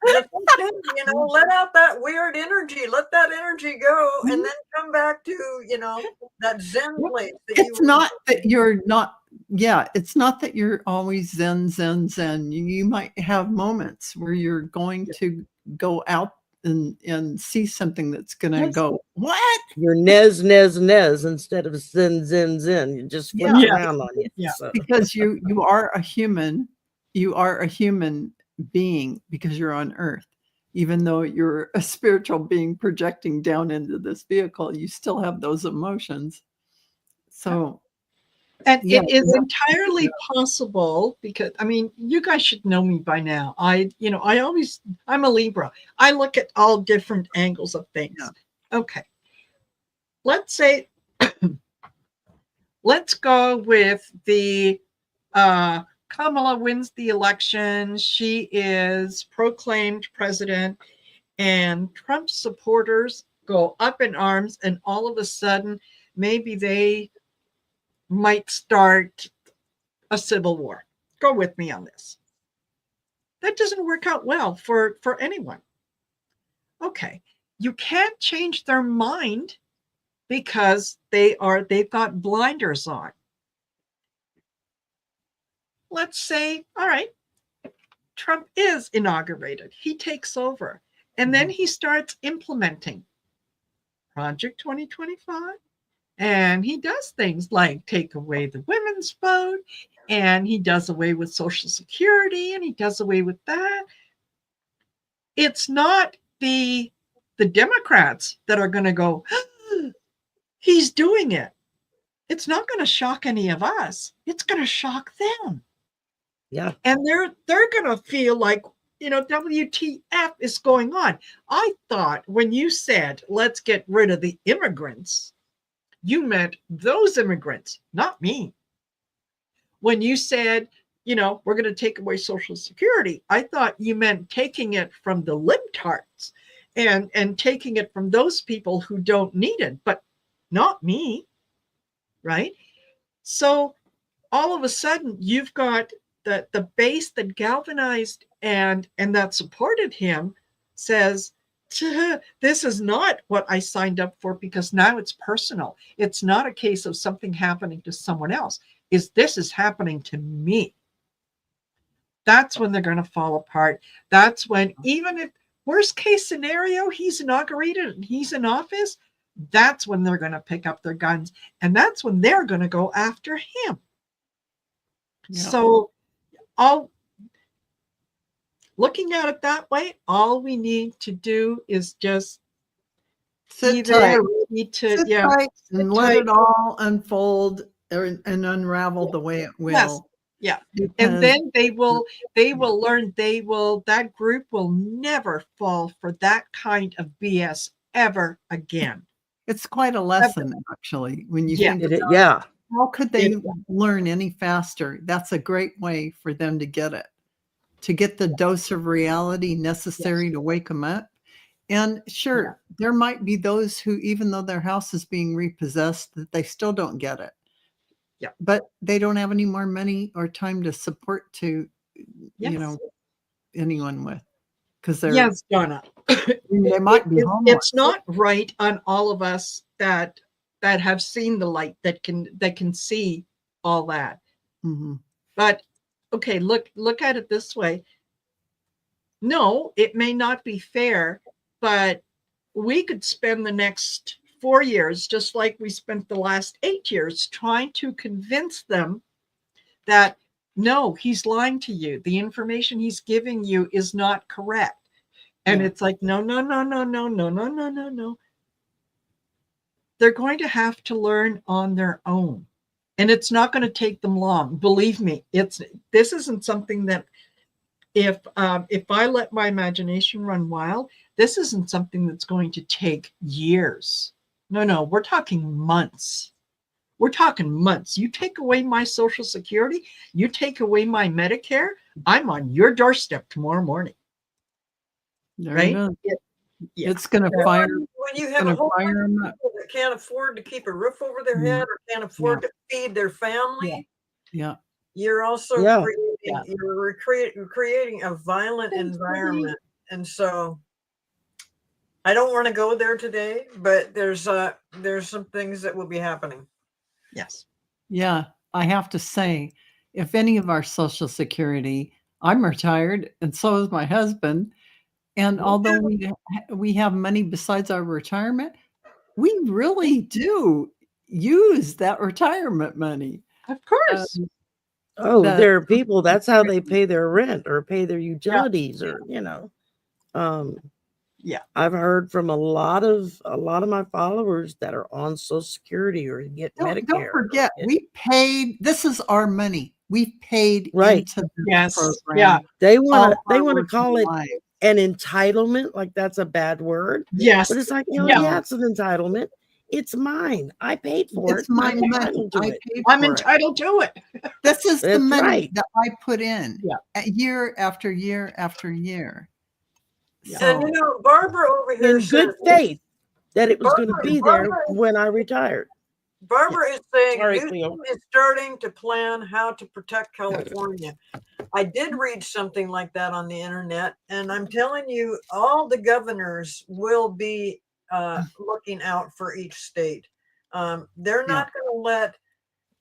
[SPEAKER 4] that's okay, you know, let out that weird energy, let that energy go, and then come back to, you know, that Zen place that you
[SPEAKER 1] It's not that you're not, it's not that you're always zen, zen, zen. You might have moments where you're going to go out and see something that's going to go, what?
[SPEAKER 3] You're nez, nez, nez instead of zen, zen, zen. You just flip around on you.
[SPEAKER 2] Yeah.
[SPEAKER 3] So.
[SPEAKER 1] Because you are a human. You are a human being because you're on Earth. Even though you're a spiritual being projecting down into this vehicle, you still have those emotions. So,
[SPEAKER 2] and it is entirely possible, because I mean, you guys should know me by now. I'm a Libra. I look at all different angles of things. Okay. Let's say, let's go with the Kamala wins the election. She is proclaimed president, and Trump's supporters go up in arms, and all of a sudden, maybe they might start a civil war. Go with me on this. That doesn't work out well for anyone. Okay, you can't change their mind because they've got blinders on. Let's say, all right, Trump is inaugurated. He takes over, and then he starts implementing Project 2025. And he does things like take away the women's vote, and he does away with Social Security, and he does away with that. It's not the Democrats that are going to go, he's doing it. It's not going to shock any of us. It's going to shock them.
[SPEAKER 3] Yeah.
[SPEAKER 2] And they're going to feel like, you know, WTF is going on. I thought when you said, let's get rid of the immigrants, you meant those immigrants, not me. When you said, you know, we're going to take away Social Security, I thought you meant taking it from the libtards and taking it from those people who don't need it, but not me, right? So all of a sudden, you've got the base that galvanized and that supported him says, this is not what I signed up for, because now it's personal. It's not a case of something happening to someone else. This is happening to me. That's when they're going to fall apart. That's when, even if worst case scenario, he's inaugurated and he's in office, that's when they're going to pick up their guns, and that's when they're going to go after him. Yeah. So looking at it that way, all we need to do is just
[SPEAKER 1] sit tight and let it all unfold and unravel the way it will.
[SPEAKER 2] Yes. Yeah. And then they will learn, that group will never fall for that kind of BS ever again.
[SPEAKER 1] It's quite a lesson, actually, when you think
[SPEAKER 3] about
[SPEAKER 1] it. How could they learn any faster? That's a great way for them to get it, to get the dose of reality necessary to wake them up. And sure, there might be those who, even though their house is being repossessed, that they still don't get it.
[SPEAKER 2] Yeah.
[SPEAKER 1] But they don't have any more money or time to support to, you know, anyone with. Because they're
[SPEAKER 2] Donna.
[SPEAKER 1] They might be homeless.
[SPEAKER 2] It's not right on all of us that have seen the light, that can see all that.
[SPEAKER 1] Mm-hmm.
[SPEAKER 2] But okay, look at it this way. No, it may not be fair, but we could spend the next 4 years, just like we spent the last 8 years, trying to convince them that no, he's lying to you. The information he's giving you is not correct. And it's like, no. They're going to have to learn on their own. And it's not going to take them long. Believe me, this isn't something that if I let my imagination run wild, this isn't something that's going to take years. No, we're talking months. We're talking months. You take away my Social Security, you take away my Medicare, I'm on your doorstep tomorrow morning.
[SPEAKER 1] There
[SPEAKER 2] right?
[SPEAKER 1] it is.
[SPEAKER 2] Yeah.
[SPEAKER 1] It's going to
[SPEAKER 4] Or
[SPEAKER 1] fire.
[SPEAKER 4] when you
[SPEAKER 1] It's
[SPEAKER 4] have a
[SPEAKER 1] going to
[SPEAKER 4] whole bunch
[SPEAKER 1] fire
[SPEAKER 4] of
[SPEAKER 1] 'em up.
[SPEAKER 4] people that can't afford to keep a roof over their
[SPEAKER 1] Mm.
[SPEAKER 4] head or can't afford to feed their family,
[SPEAKER 1] Yeah.
[SPEAKER 4] you're also
[SPEAKER 3] Yeah.
[SPEAKER 4] creating a violent environment. And so I don't want to go there today, but there's some things that will be happening.
[SPEAKER 2] Yes.
[SPEAKER 1] Yeah. I have to say, if any of our Social Security, I'm retired and so is my husband. And although we have money besides our retirement, we really do use that retirement money.
[SPEAKER 2] Of course.
[SPEAKER 3] Oh,
[SPEAKER 1] The
[SPEAKER 3] there are people, that's how they pay their rent or pay their utilities or,
[SPEAKER 2] Yeah.
[SPEAKER 3] I've heard from a lot of my followers that are on Social Security or get Medicare.
[SPEAKER 1] Don't forget, we paid. This is our money. We paid
[SPEAKER 3] Right.
[SPEAKER 1] into this
[SPEAKER 2] Yes.
[SPEAKER 1] program.
[SPEAKER 2] Yeah.
[SPEAKER 3] They want
[SPEAKER 1] all our
[SPEAKER 3] to call it
[SPEAKER 1] working lives.
[SPEAKER 3] an entitlement, like that's a bad word.
[SPEAKER 2] Yes.
[SPEAKER 3] But it's like,
[SPEAKER 2] Yeah.
[SPEAKER 3] it's an entitlement. It's mine. I paid for
[SPEAKER 1] It's
[SPEAKER 3] it.
[SPEAKER 1] my
[SPEAKER 3] I'm
[SPEAKER 1] money.
[SPEAKER 3] entitled to
[SPEAKER 1] I
[SPEAKER 3] it.
[SPEAKER 1] paid
[SPEAKER 2] I'm
[SPEAKER 1] for
[SPEAKER 2] entitled to it.
[SPEAKER 1] it. This is the
[SPEAKER 3] That's
[SPEAKER 1] money
[SPEAKER 3] right.
[SPEAKER 1] that I put in
[SPEAKER 2] Yeah.
[SPEAKER 1] year after year after year.
[SPEAKER 2] Yeah.
[SPEAKER 4] And
[SPEAKER 1] So
[SPEAKER 4] Barbara over here
[SPEAKER 3] In good
[SPEAKER 4] says,
[SPEAKER 3] faith that it was going to be there when I retired.
[SPEAKER 4] Barbara is saying
[SPEAKER 3] Sorry,
[SPEAKER 4] Newsom
[SPEAKER 3] Cleo.
[SPEAKER 4] is starting to plan how to protect California. I did read something like that on the internet, and I'm telling you, all the governors will be looking out for each state. They're not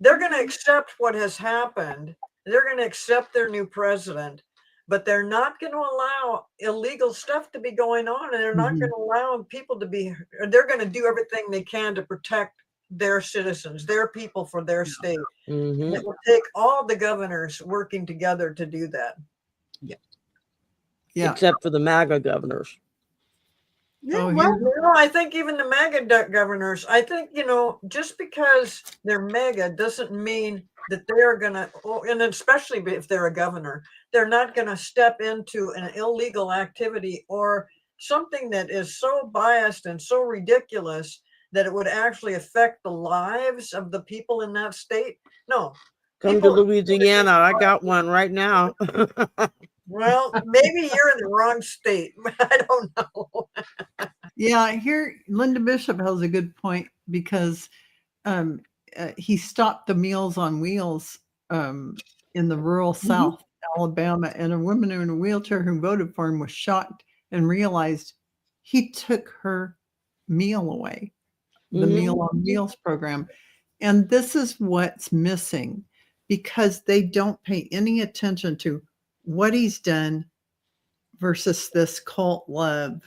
[SPEAKER 4] they're going to accept what has happened. They're going to accept their new president, but they're not going to allow illegal stuff to be going on, and they're not going to allow people to be, they're going to do everything they can to protect their citizens, their people for their state.
[SPEAKER 3] Mm-hmm.
[SPEAKER 4] It will take all the governors working together to do that.
[SPEAKER 1] yeah.
[SPEAKER 3] Except for the MAGA governors.
[SPEAKER 2] Yeah.
[SPEAKER 1] Oh,
[SPEAKER 2] Well,
[SPEAKER 4] I think even the MAGA governors, I think, just because they're MAGA doesn't mean that they're going to, and especially if they're a governor, they're not going to step into an illegal activity or something that is so biased and so ridiculous that it would actually affect the lives of the people in that state. No.
[SPEAKER 3] Come to Louisiana. I got one right now.
[SPEAKER 4] Well, maybe you're in the wrong state. I don't know.
[SPEAKER 1] Yeah, here Linda Bishop has a good point because he stopped the Meals on Wheels in the rural South Alabama, and a woman in a wheelchair who voted for him was shocked and realized he took her meal away, the Meal on Wheels program. And this is what's missing because they don't pay any attention to what he's done versus this cult love.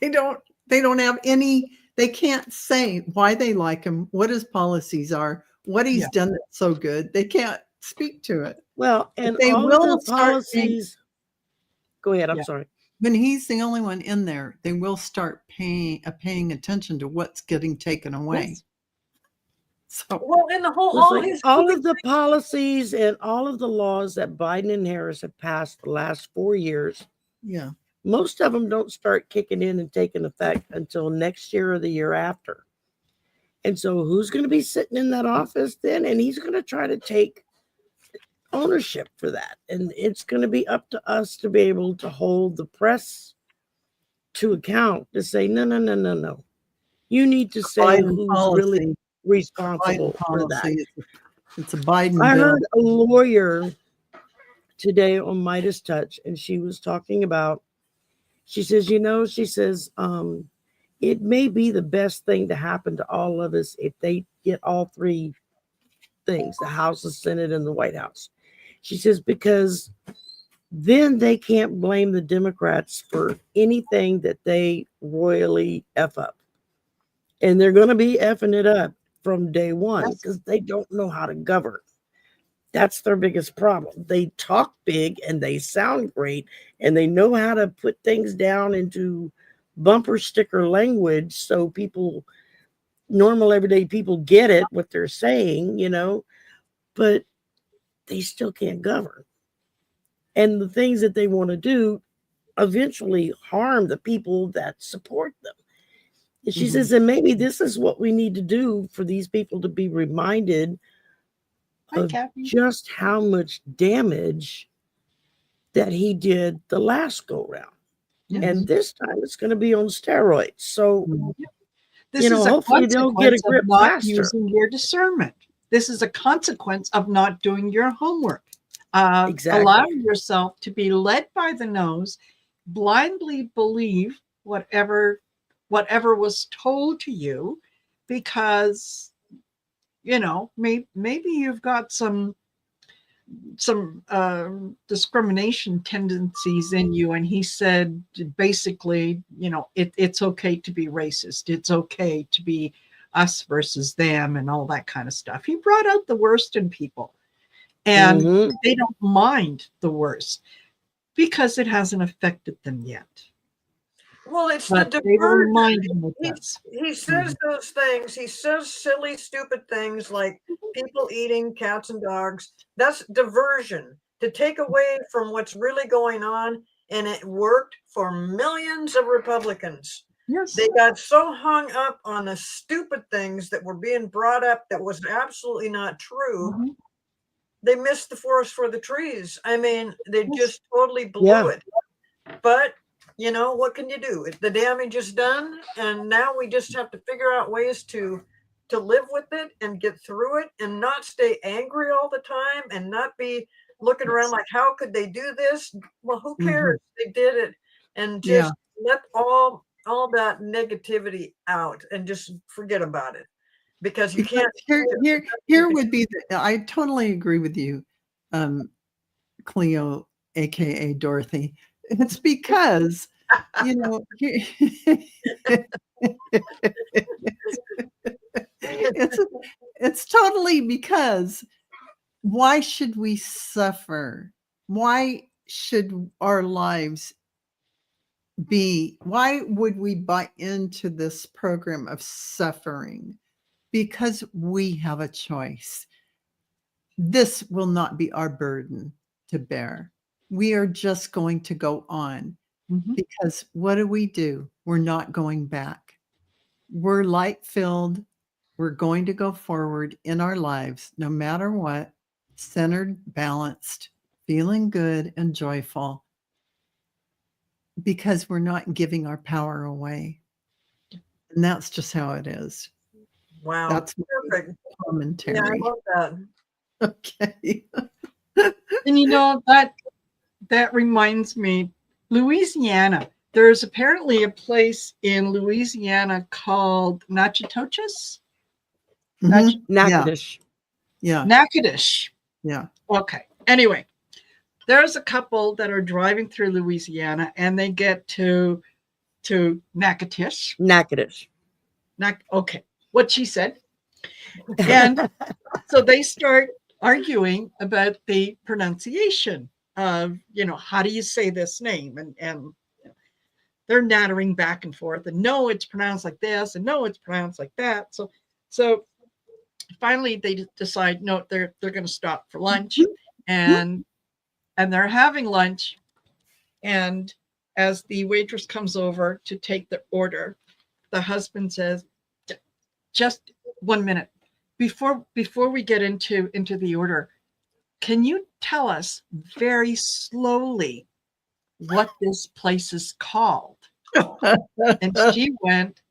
[SPEAKER 1] They don't have any, they can't say why they like him, what his policies are, what he's done that's so good. They can't speak to it.
[SPEAKER 3] Well, and
[SPEAKER 1] they
[SPEAKER 3] all
[SPEAKER 1] will
[SPEAKER 3] of the policies. Go ahead. I'm sorry.
[SPEAKER 1] When he's the only one in there, they will start paying attention to what's getting taken away.
[SPEAKER 3] Yes.
[SPEAKER 1] So,
[SPEAKER 4] well, in the whole,
[SPEAKER 3] all of the policies and all of the laws that Biden and Harris have passed the last 4 years,
[SPEAKER 1] yeah,
[SPEAKER 3] most of them don't start kicking in and taking effect until next year or the year after. And so who's going to be sitting in that office then? And he's going to try to take ownership for that. And it's going to be up to us to be able to hold the press to account to say, no. You need to say who's really responsible for that.
[SPEAKER 1] It's a Biden
[SPEAKER 3] I
[SPEAKER 1] bill.
[SPEAKER 3] heard a lawyer today on Midas Touch, and she was talking about, she says, it may be the best thing to happen to all of us if they get all three things, the House, the Senate, and the White House. She says, because then they can't blame the Democrats for anything that they royally F up. And they're going to be effing it up from day one because they don't know how to govern. That's their biggest problem. They talk big and they sound great and they know how to put things down into bumper sticker language so people, normal everyday people, get it, what they're saying, but they still can't govern. And the things that they want to do eventually harm the people that support them. And she says, and maybe this is what we need to do for these people to be reminded of just how much damage that he did the last go round. And this time it's going to be on steroids. So,
[SPEAKER 2] this
[SPEAKER 3] you know,
[SPEAKER 2] is a
[SPEAKER 3] hopefully they'll get a
[SPEAKER 2] consequence
[SPEAKER 3] grip
[SPEAKER 2] of not
[SPEAKER 3] faster.
[SPEAKER 2] using your discernment. This is a consequence of not doing your homework.
[SPEAKER 3] Exactly.
[SPEAKER 2] Allowing yourself to be led by the nose, blindly believe whatever was told to you, because, you know, maybe you've got some discrimination tendencies in you, and he said basically, you know, it's okay to be racist, it's okay to be us versus them and all that kind of stuff. He brought out the worst in people, and they don't mind the worst because it hasn't affected them yet.
[SPEAKER 4] Well, it's
[SPEAKER 2] But
[SPEAKER 4] the
[SPEAKER 2] they will mind
[SPEAKER 4] diversion.
[SPEAKER 2] him with us.
[SPEAKER 4] He says those things. He says silly, stupid things like people eating cats and dogs. That's diversion to take away from what's really going on. And it worked for millions of Republicans.
[SPEAKER 2] Yes.
[SPEAKER 4] They got so hung up on the stupid things that were being brought up that was absolutely not true. They missed the forest for the trees. I mean, they just totally blew it. But you know, what can you do? The damage is done, and now we just have to figure out ways to live with it and get through it, and not stay angry all the time, and not be looking around like, how could they do this? Well, who cares? They did it, and just let all that negativity out and just forget about it, because you can't.
[SPEAKER 1] Here would be I totally agree with you, Cleo, aka Dorothy. It's because, you know, it's totally because why should we suffer? Why should our lives why would we buy into this program of suffering? Because we have a choice. This will not be our burden to bear. We are just going to go on. Because what do? We're not going back. We're light-filled. We're going to go forward in our lives, no matter what, centered, balanced, feeling good and joyful, because we're not giving our power away. And that's just how it is.
[SPEAKER 4] Wow.
[SPEAKER 1] That's
[SPEAKER 4] perfect
[SPEAKER 1] commentary.
[SPEAKER 4] Yeah, I love that.
[SPEAKER 1] Okay.
[SPEAKER 2] And you know, that reminds me, Louisiana. There's apparently a place in Louisiana called Natchitoches.
[SPEAKER 3] Natchitoches.
[SPEAKER 1] Yeah.
[SPEAKER 2] Natchitoches.
[SPEAKER 1] Yeah.
[SPEAKER 2] Okay. Anyway, there's a couple that are driving through Louisiana, and they get to Natchitoches. Okay. What she said. And so they start arguing about the pronunciation of, you know, how do you say this name? And they're nattering back and forth, and no, it's pronounced like this, and no, it's pronounced like that. So finally they decide, no, they're going to stop for lunch, and they're having lunch. And as the waitress comes over to take the order, the husband says, just 1 minute before we get into the order, can you tell us very slowly what this place is called? And she went,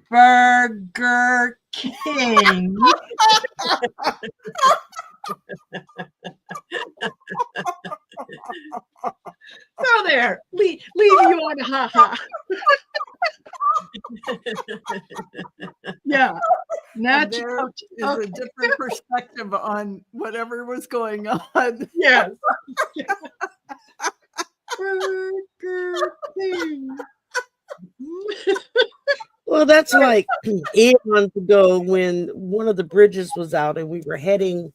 [SPEAKER 2] Burger King. So there, leave you on a ha-ha. Yeah.
[SPEAKER 1] There is a different perspective on whatever was going on.
[SPEAKER 2] Yes. Burger King.
[SPEAKER 3] Well, that's like eons ago when one of the bridges was out and we were heading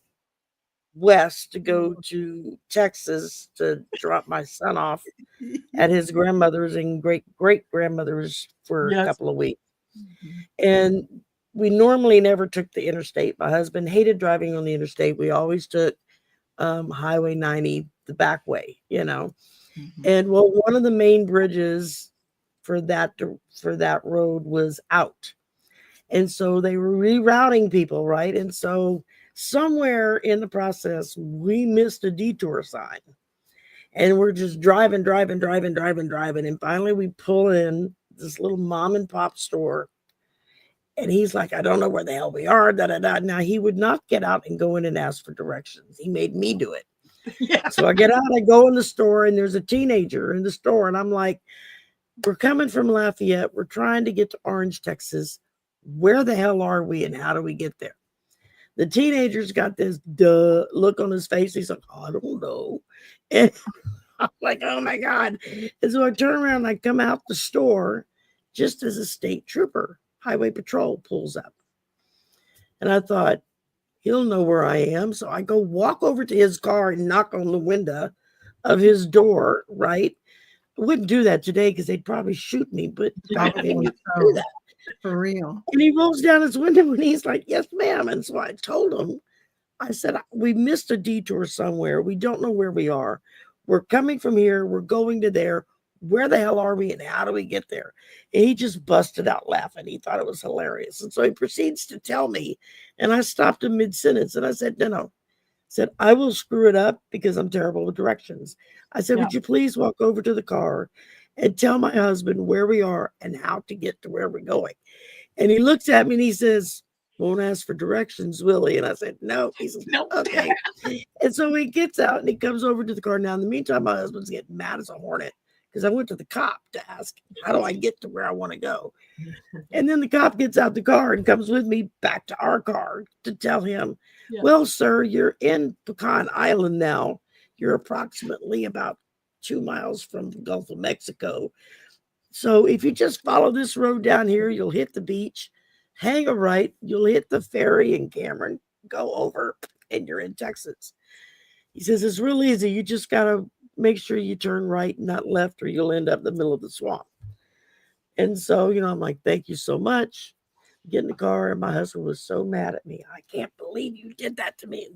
[SPEAKER 3] west to go to Texas to drop my son off at his grandmother's and great-great-grandmother's for a couple of weeks. And we normally never took the interstate. My husband hated driving on the interstate. We always took Highway 90 the back way, you know. And well, one of the main bridges for that road was out. And so they were rerouting people, right? And so somewhere in the process, we missed a detour sign. And we're just driving. And finally we pull in this little mom and pop store. And he's like, I don't know where the hell we are. Now he would not get out and go in and ask for directions. He made me do it.
[SPEAKER 2] Yeah.
[SPEAKER 3] So I get out, I go in the store, and there's a teenager in the store. And I'm like, we're coming from Lafayette. We're trying to get to Orange, Texas. Where the hell are we and how do we get there? The teenager's got this duh look on his face. He's like, I don't know. And I'm like, oh my God. And so I turn around and I come out the store just as a state trooper, highway patrol, pulls up. And I thought, he'll know where I am. So I go walk over to his car and knock on the window of his door, right? I wouldn't do that today because they'd probably shoot me, but back then you do that.
[SPEAKER 1] For real.
[SPEAKER 3] And he rolls down his window and he's like, yes, ma'am. And so I told him, I said, we missed a detour somewhere. We don't know where we are. We're coming from here. We're going to there. Where the hell are we and how do we get there? And he just busted out laughing. He thought it was hilarious. And so he proceeds to tell me, and I stopped him mid-sentence and I said, no. I said, I will screw it up because I'm terrible with directions. I said, would you please walk over to the car and tell my husband where we are and how to get to where we're going? And he looks at me and he says, won't ask for directions, will he? And I said, no. He says, no. Okay. And so he gets out and he comes over to the car. Now, in the meantime, my husband's getting mad as a hornet because I went to the cop to ask, how do I get to where I want to go? And then the cop gets out the car and comes with me back to our car to tell him, well, sir, you're in Pecan Island now. You're approximately about 2 miles from the Gulf of Mexico. So if you just follow this road down here, you'll hit the beach, hang a right, you'll hit the ferry in Cameron, go over, and you're in Texas. He says, it's real easy. You just got to make sure you turn right, not left, or you'll end up in the middle of the swamp. And so, I'm like, thank you so much. Get in the car, and my husband was so mad at me. I can't believe you did that to me.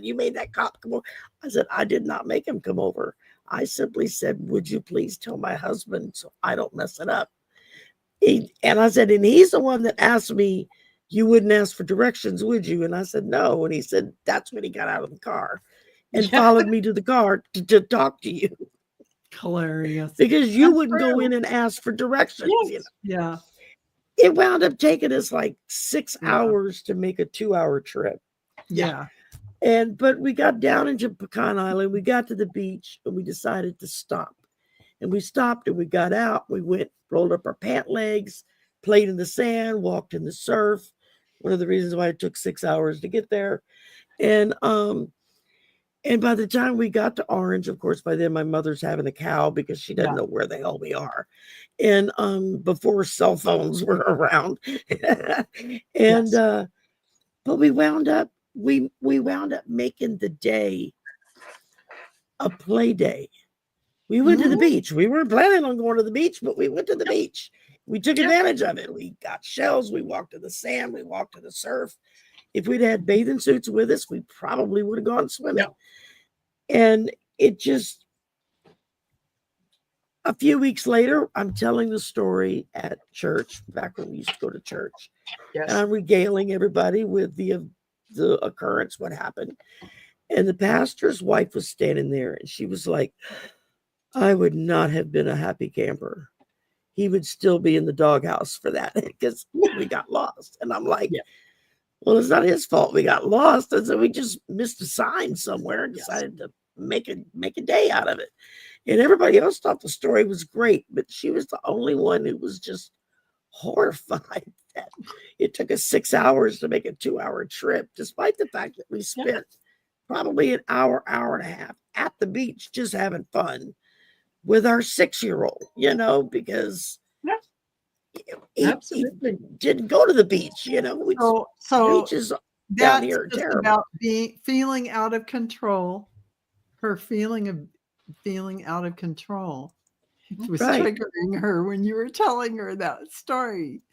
[SPEAKER 3] You made that cop come over. I said, I did not make him come over. I simply said, would you please tell my husband so I don't mess it up? And I said, and he's the one that asked me, you wouldn't ask for directions, would you? And I said, no. And he said, that's when he got out of the car and followed me to the car to talk to you.
[SPEAKER 1] Hilarious.
[SPEAKER 3] Because you wouldn't go in and ask for directions.
[SPEAKER 1] Yeah.
[SPEAKER 3] It wound up taking us like 6 hours to make a 2-hour trip.
[SPEAKER 1] Yeah.
[SPEAKER 3] But we got down into Pecan Island. We got to the beach and we decided to stop. And we stopped and we got out. We went, rolled up our pant legs, played in the sand, walked in the surf. One of the reasons why it took 6 hours to get there. And by the time we got to Orange, of course, by then my mother's having a cow because she doesn't know where the hell we are. And before cell phones were around. And but we wound up making the day a play day. We went to the beach. We weren't planning on going to the beach, but we went to the beach. We took advantage of it. We got shells. We walked in the sand. We walked in the surf. If we'd had bathing suits with us, we probably would have gone swimming. And it just, a few weeks later, I'm telling the story at church, back when we used to go to church. And I'm regaling everybody with the occurrence, what happened. And the pastor's wife was standing there and she was like, I would not have been a happy camper. He would still be in the doghouse for that because we got lost. And I'm like, well, it's not his fault. We got lost. And so we just missed a sign somewhere and decided to make a day out of it. And everybody else thought the story was great, but she was the only one who was just horrified that it took us 6 hours to make a 2-hour trip, despite the fact that we spent probably an hour and a half at the beach just having fun with our 6-year-old, because he didn't go to the beach,
[SPEAKER 1] So
[SPEAKER 3] beaches
[SPEAKER 1] that's
[SPEAKER 3] down here are
[SPEAKER 1] just
[SPEAKER 3] terrible.
[SPEAKER 1] about feeling out of control. Her feeling out of control. It was triggering her when you were telling her that story.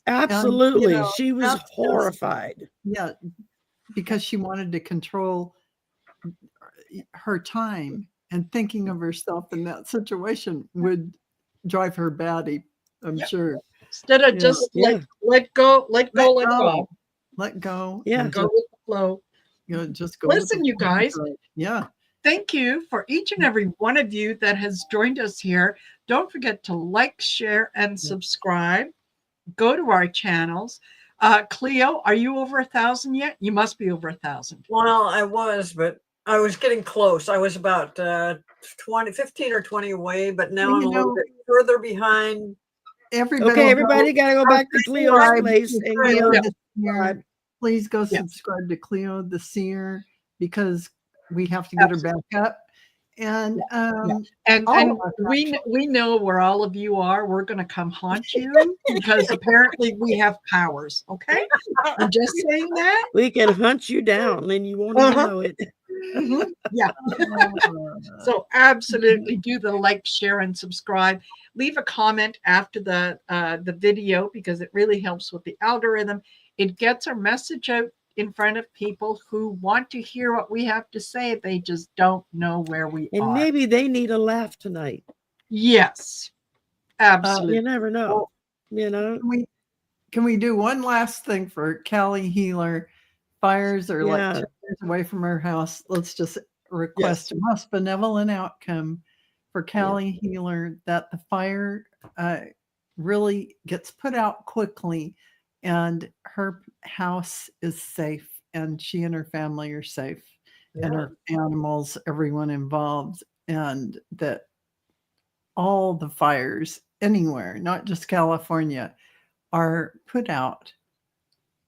[SPEAKER 3] Absolutely.
[SPEAKER 1] And,
[SPEAKER 3] she was horrified.
[SPEAKER 1] Because she wanted to control her time, and thinking of herself in that situation would drive her batty, I'm sure.
[SPEAKER 2] Instead of just let go.
[SPEAKER 1] Let go.
[SPEAKER 2] Yeah.
[SPEAKER 1] Go
[SPEAKER 2] with the flow.
[SPEAKER 1] Just go.
[SPEAKER 2] Listen, you guys. thank you for each and every one of you that has joined us here. Don't forget to like, share, and subscribe. Go to our channels. Cleo, are you over 1,000 yet? You must be over 1,000.
[SPEAKER 4] Well, I was, but I was getting close. I was about 15 or 20 away, but now I'm a little bit further behind.
[SPEAKER 3] Everybody got to go back to Cleo's place and
[SPEAKER 1] Cleo
[SPEAKER 3] go
[SPEAKER 1] the Seer. Please go subscribe to Cleo the Seer, because we have to get her back up. And
[SPEAKER 2] we know where all of you are. We're going to come haunt you because apparently we have powers. Okay, I'm just saying that
[SPEAKER 3] we can hunt you down, and you won't even know it.
[SPEAKER 2] Yeah. So absolutely do the like, share, and subscribe. Leave a comment after the video, because it really helps with the algorithm. It gets our message out in front of people who want to hear what we have to say. They just don't know where we are.
[SPEAKER 3] And maybe they need a laugh tonight.
[SPEAKER 2] Yes, absolutely.
[SPEAKER 3] You never know. You know.
[SPEAKER 1] Can we do one last thing for Callie Healer? Fires are like 2 years away from her house. Let's just request a most benevolent outcome for Callie Healer, that the fire really gets put out quickly and her house is safe, and she and her family are safe, and her animals, everyone involved, and that all the fires anywhere, not just California, are put out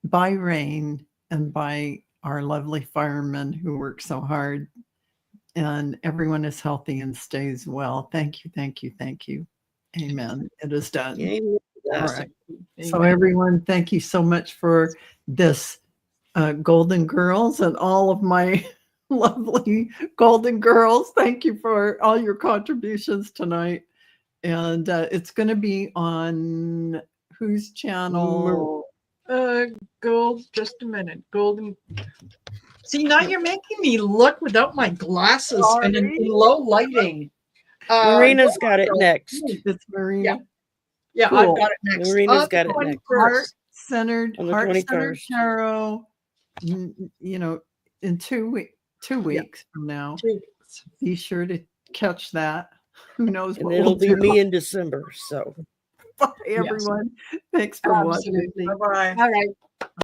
[SPEAKER 1] by rain and by our lovely firemen who work so hard, and everyone is healthy and stays well. Thank you, thank you, thank you. Amen. It is done.
[SPEAKER 3] Amen.
[SPEAKER 1] All right. So everyone, thank you so much for this, Golden Girls, and all of my lovely Golden Girls. Thank you for all your contributions tonight. And it's going to be on whose channel?
[SPEAKER 2] Gold, just a minute. Golden. See, now you're making me look without my glasses and in low lighting.
[SPEAKER 3] Marina's got it next.
[SPEAKER 1] It's Marina.
[SPEAKER 2] Yeah, cool. I've got it next.
[SPEAKER 3] Marina's got it next.
[SPEAKER 1] Heart-centered tarot. You know, in 2 weeks from now. Be sure to catch that. Who knows what
[SPEAKER 3] it'll be me in December. So
[SPEAKER 1] bye everyone. Thanks for watching.
[SPEAKER 4] Bye-bye.
[SPEAKER 2] All right.